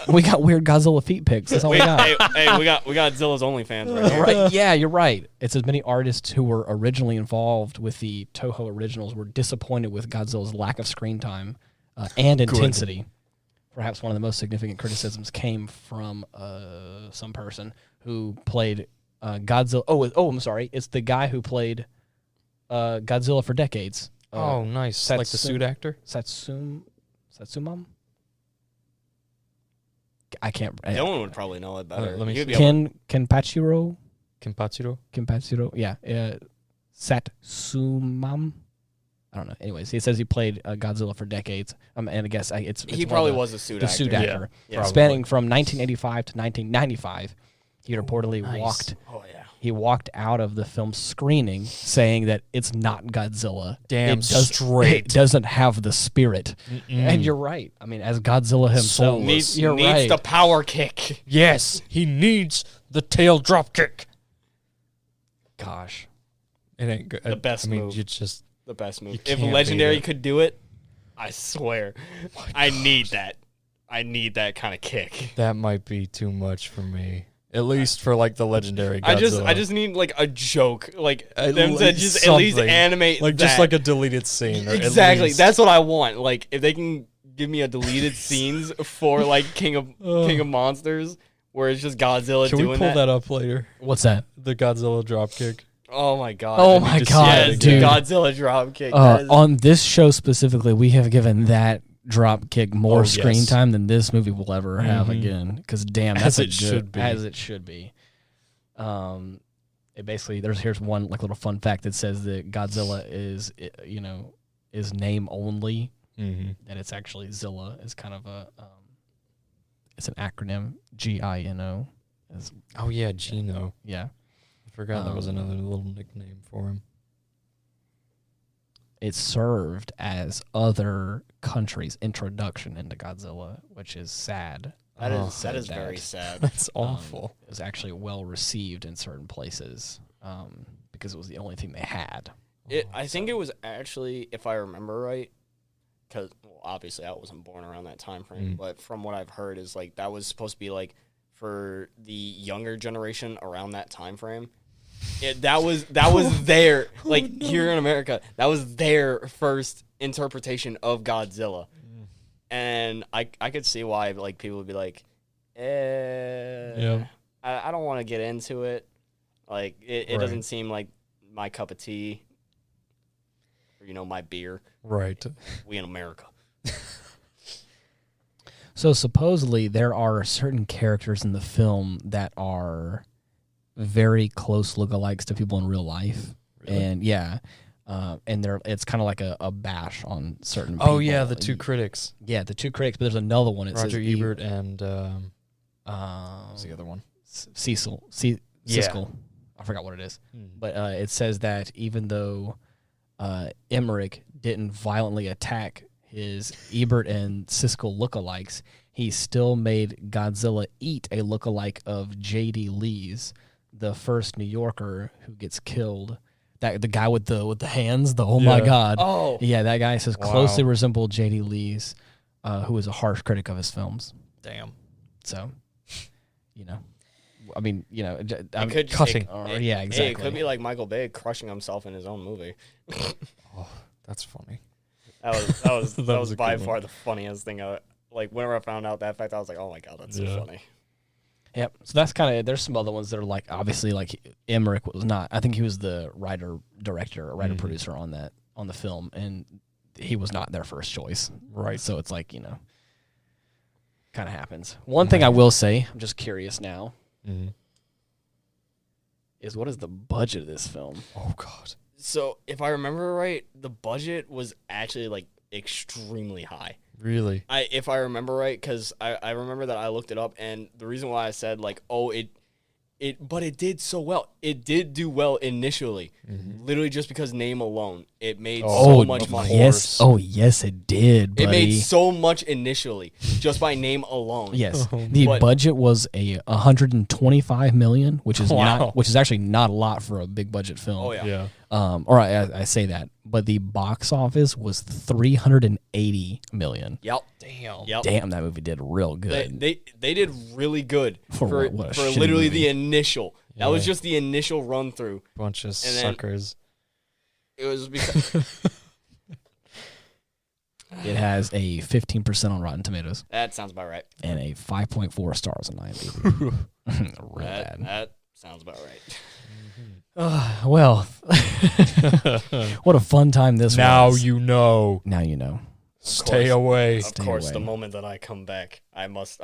S1: We got weird Godzilla feet pics. That's all we got.
S3: hey, we got Zilla's OnlyFans right here.
S1: Right? Yeah, you're right. It's as many artists who were originally involved with the Toho originals were disappointed with Godzilla's lack of screen time and intensity. Perhaps one of the most significant criticisms came from some person who played Godzilla. Oh, I'm sorry. It's the guy who played Godzilla for decades.
S2: Oh, nice. Like the suit actor?
S1: Satsumam? I can't.
S3: Dylan would probably know it better.
S2: Let me
S3: He'd
S2: see.
S3: be able-
S1: Kenpachiro?
S2: Kenpachiro?
S1: Yeah. Satsumam? I don't know. Anyways, he says he played Godzilla for decades. And I guess it's
S3: he
S1: one
S3: probably
S1: of
S3: was a suit
S1: the
S3: actor.
S1: suit actor.
S3: Yeah.
S1: Spanning from 1985 to 1995. He reportedly
S3: Nice.
S1: walked
S3: Oh yeah.
S1: He walked out of the film screening saying that it's not Godzilla.
S2: Damn
S1: straight. It doesn't have the spirit. And you're right. I mean, as Godzilla himself,
S3: needs
S1: right.
S3: the power kick.
S2: Yes, he needs the tail drop kick.
S1: Gosh.
S2: It ain't good.
S3: The best move.
S2: You just
S3: the best move. If
S2: can't
S3: Legendary
S2: beat it.
S3: could do it, I swear, I need that. I need that kind of kick.
S2: that might be too much for me. At least for like the Legendary Godzilla.
S3: I just need like a joke, like
S2: At
S3: them to
S2: least
S3: just at least
S2: something.
S3: animate
S2: like
S3: that.
S2: just like a deleted scene. Or
S3: Exactly.
S2: At least.
S3: That's what I want. Like if they can give me a deleted scenes for like King of Monsters, where it's just Godzilla
S2: Can
S3: doing
S2: we pull that up later?
S1: What's that?
S2: The Godzilla dropkick.
S3: Oh my god.
S1: Oh
S2: I need
S1: my
S2: to see
S1: god,
S2: that
S3: Yes,
S1: dude.
S3: Godzilla dropkick. That is-
S1: On this show specifically, we have given that drop kick more screen
S2: yes.
S1: time than this movie will ever have again. Because damn,
S2: As
S1: that's a
S2: it
S1: good,
S2: should be.
S1: as it should be. It basically here's one like little fun fact that says that Godzilla is is name only, and it's actually Zilla is kind of a it's an acronym GINO.
S2: Oh yeah, Gino.
S1: Yeah.
S2: I forgot that was another little nickname for him.
S1: It served as other countries' introduction into Godzilla, which is sad.
S3: that is
S1: said
S3: very sad.
S2: That's awful.
S1: It was actually well received in certain places because it was the only thing they had.
S3: I think it was actually, if I remember right, because obviously I wasn't born around that time frame, but from what I've heard is like that was supposed to be like for the younger generation around that time frame. That was their like here in America. That was their first interpretation of Godzilla, and I could see why like people would be like, I don't want to get into it. Like it
S2: Right.
S3: doesn't seem like my cup of tea. Or, my beer.
S2: Right.
S3: We in America.
S1: So supposedly there are certain characters in the film that are very close lookalikes to people in real life.
S2: Really?
S1: And and it's kind of like a bash on certain people.
S2: Oh yeah, the two critics,
S1: Yeah, the two critics, but there's another one. It
S2: Roger
S1: says
S2: Ebert and what's the other one?
S1: Siskel. I forgot what it is. But it says that even though Emmerich didn't violently attack his Ebert and Siskel lookalikes, he still made Godzilla eat a lookalike of J.D. Lee's, the first New Yorker who gets killed. The guy with the hands. My god.
S3: Oh.
S1: Yeah, that guy says
S2: Wow.
S1: closely resembled J.D. Lee's, who was a harsh critic of his films.
S2: Damn.
S1: So, I mean, I'm
S3: could
S2: cutting.
S1: yeah, exactly.
S3: Hey, it could be like Michael Bay crushing himself in his own movie.
S2: Oh, that's funny.
S3: That was
S2: That was a
S3: by
S2: good
S3: far
S2: one.
S3: the funniest thing. Like whenever I found out that fact, I was like, oh my god, that's so funny.
S1: Yep. So that's kind of, there's some other ones that are like, obviously, like Emmerich was not, I think he was the writer-producer on the film, and he was not their first choice.
S2: Right.
S1: So it's like, kind of happens. One thing I will say, I'm just curious now, is what is the budget of this film?
S2: Oh god.
S3: So if I remember right, the budget was actually like extremely high.
S2: Really?
S3: If I remember right, because I remember that I looked it up, and the reason why I said like, but it did so well. It did do well initially, literally just because name alone, it made so much money.
S1: Yes. Oh, yes, it did, buddy.
S3: It made so much initially just by name alone.
S1: Yes,
S2: Oh,
S1: the
S3: but-
S1: budget was a $125 million, which is
S2: Wow.
S1: which is actually not a lot for a big budget film.
S3: Oh yeah.
S2: Yeah.
S1: Or I say that, but the box office was $380 million.
S3: Yep.
S2: Damn.
S3: Yep.
S1: Damn, that movie did real good.
S3: They did really good
S1: For what a
S3: for
S1: shitty
S3: literally
S1: movie.
S3: the initial. That was
S2: Yeah.
S3: just the initial run through.
S2: Bunch of
S3: And then-
S2: suckers.
S3: It was because
S1: It has a 15% on Rotten Tomatoes
S3: that sounds about right.
S1: and a 5.4 stars on IMDb. Real bad.
S3: That sounds about right.
S1: Well, what a fun time this
S2: Now
S1: was.
S2: you know.
S1: Now you know.
S2: Stay away.
S3: Of course,
S1: away.
S3: the moment that I come back, I must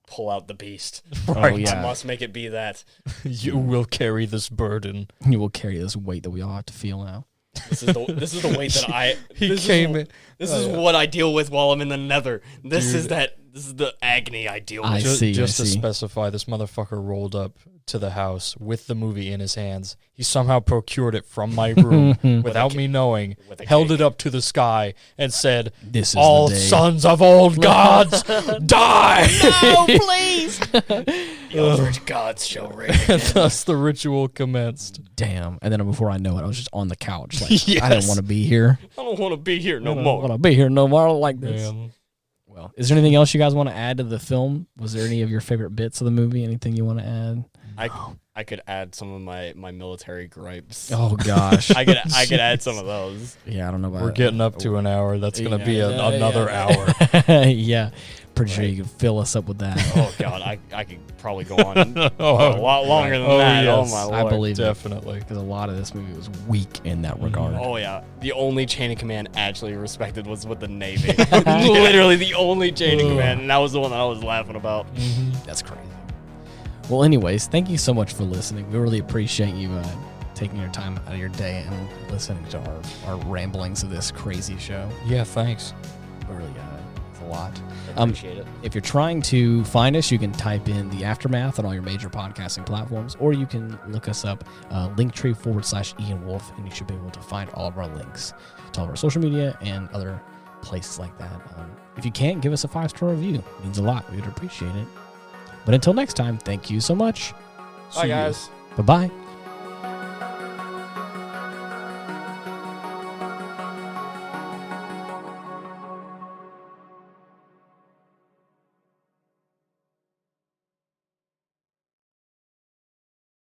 S3: pull out the beast.
S1: Oh, yeah.
S3: I must make it be that.
S2: You will carry this burden.
S1: You will carry this weight that we all have to feel now.
S3: This is the weight that I.
S2: He
S3: this
S2: came
S3: is,
S2: in.
S3: This is what I deal with while I'm in the Nether. This is
S2: Dude.
S3: that This is the agony I deal with.
S1: I see.
S2: Just to specify, this motherfucker rolled up to the house with the movie in his hands. He somehow procured it from my room without me knowing, held it up to the sky, and said,
S1: "This is
S2: all
S1: the day.
S2: sons of old gods die!"
S3: No, please! The Eldritch gods shall reign again.
S2: And thus the ritual commenced.
S1: Damn. And then before I know it, I was just on the couch. Like,
S2: Yes.
S1: I didn't want to be here.
S3: I don't want to be here no
S1: I don't
S3: more.
S1: want to be here no more. I don't like this.
S2: Damn.
S1: Well, is there anything else you guys want to add to the film? Was there any of your favorite bits of the movie? Anything you want to add?
S3: I could add some of my military gripes.
S1: Oh gosh.
S3: I could add some of those.
S1: Yeah, I don't know about
S2: We're getting up to an hour. That's going to be another
S1: hour.
S2: hour.
S1: Yeah. Pretty sure you can fill us up with that.
S3: Oh God, I could probably go on a lot longer than that.
S2: Yes.
S3: Oh my
S1: I
S3: Lord.
S1: believe
S2: Definitely.
S1: because a lot of this movie was weak in that regard.
S3: Oh yeah, the only chain of command actually respected was with the Navy. Literally the only chain of command, and that was the one that I was laughing about.
S1: That's crazy. Well, anyways, thank you so much for listening. We really appreciate you taking your time out of your day and listening to our ramblings of this crazy show.
S2: Yeah, thanks.
S1: It really it's a lot.
S3: Appreciate it.
S1: If you're trying to find us, you can type in The Aftermath on all your major podcasting platforms, or you can look us up, linktree/Ian Wolf, and you should be able to find all of our links to all of our social media and other places like that. If you can't, give us a 5-star review. It means a lot. We would appreciate it. But until next time, thank you so much.
S3: Bye, guys.
S1: Bye-bye.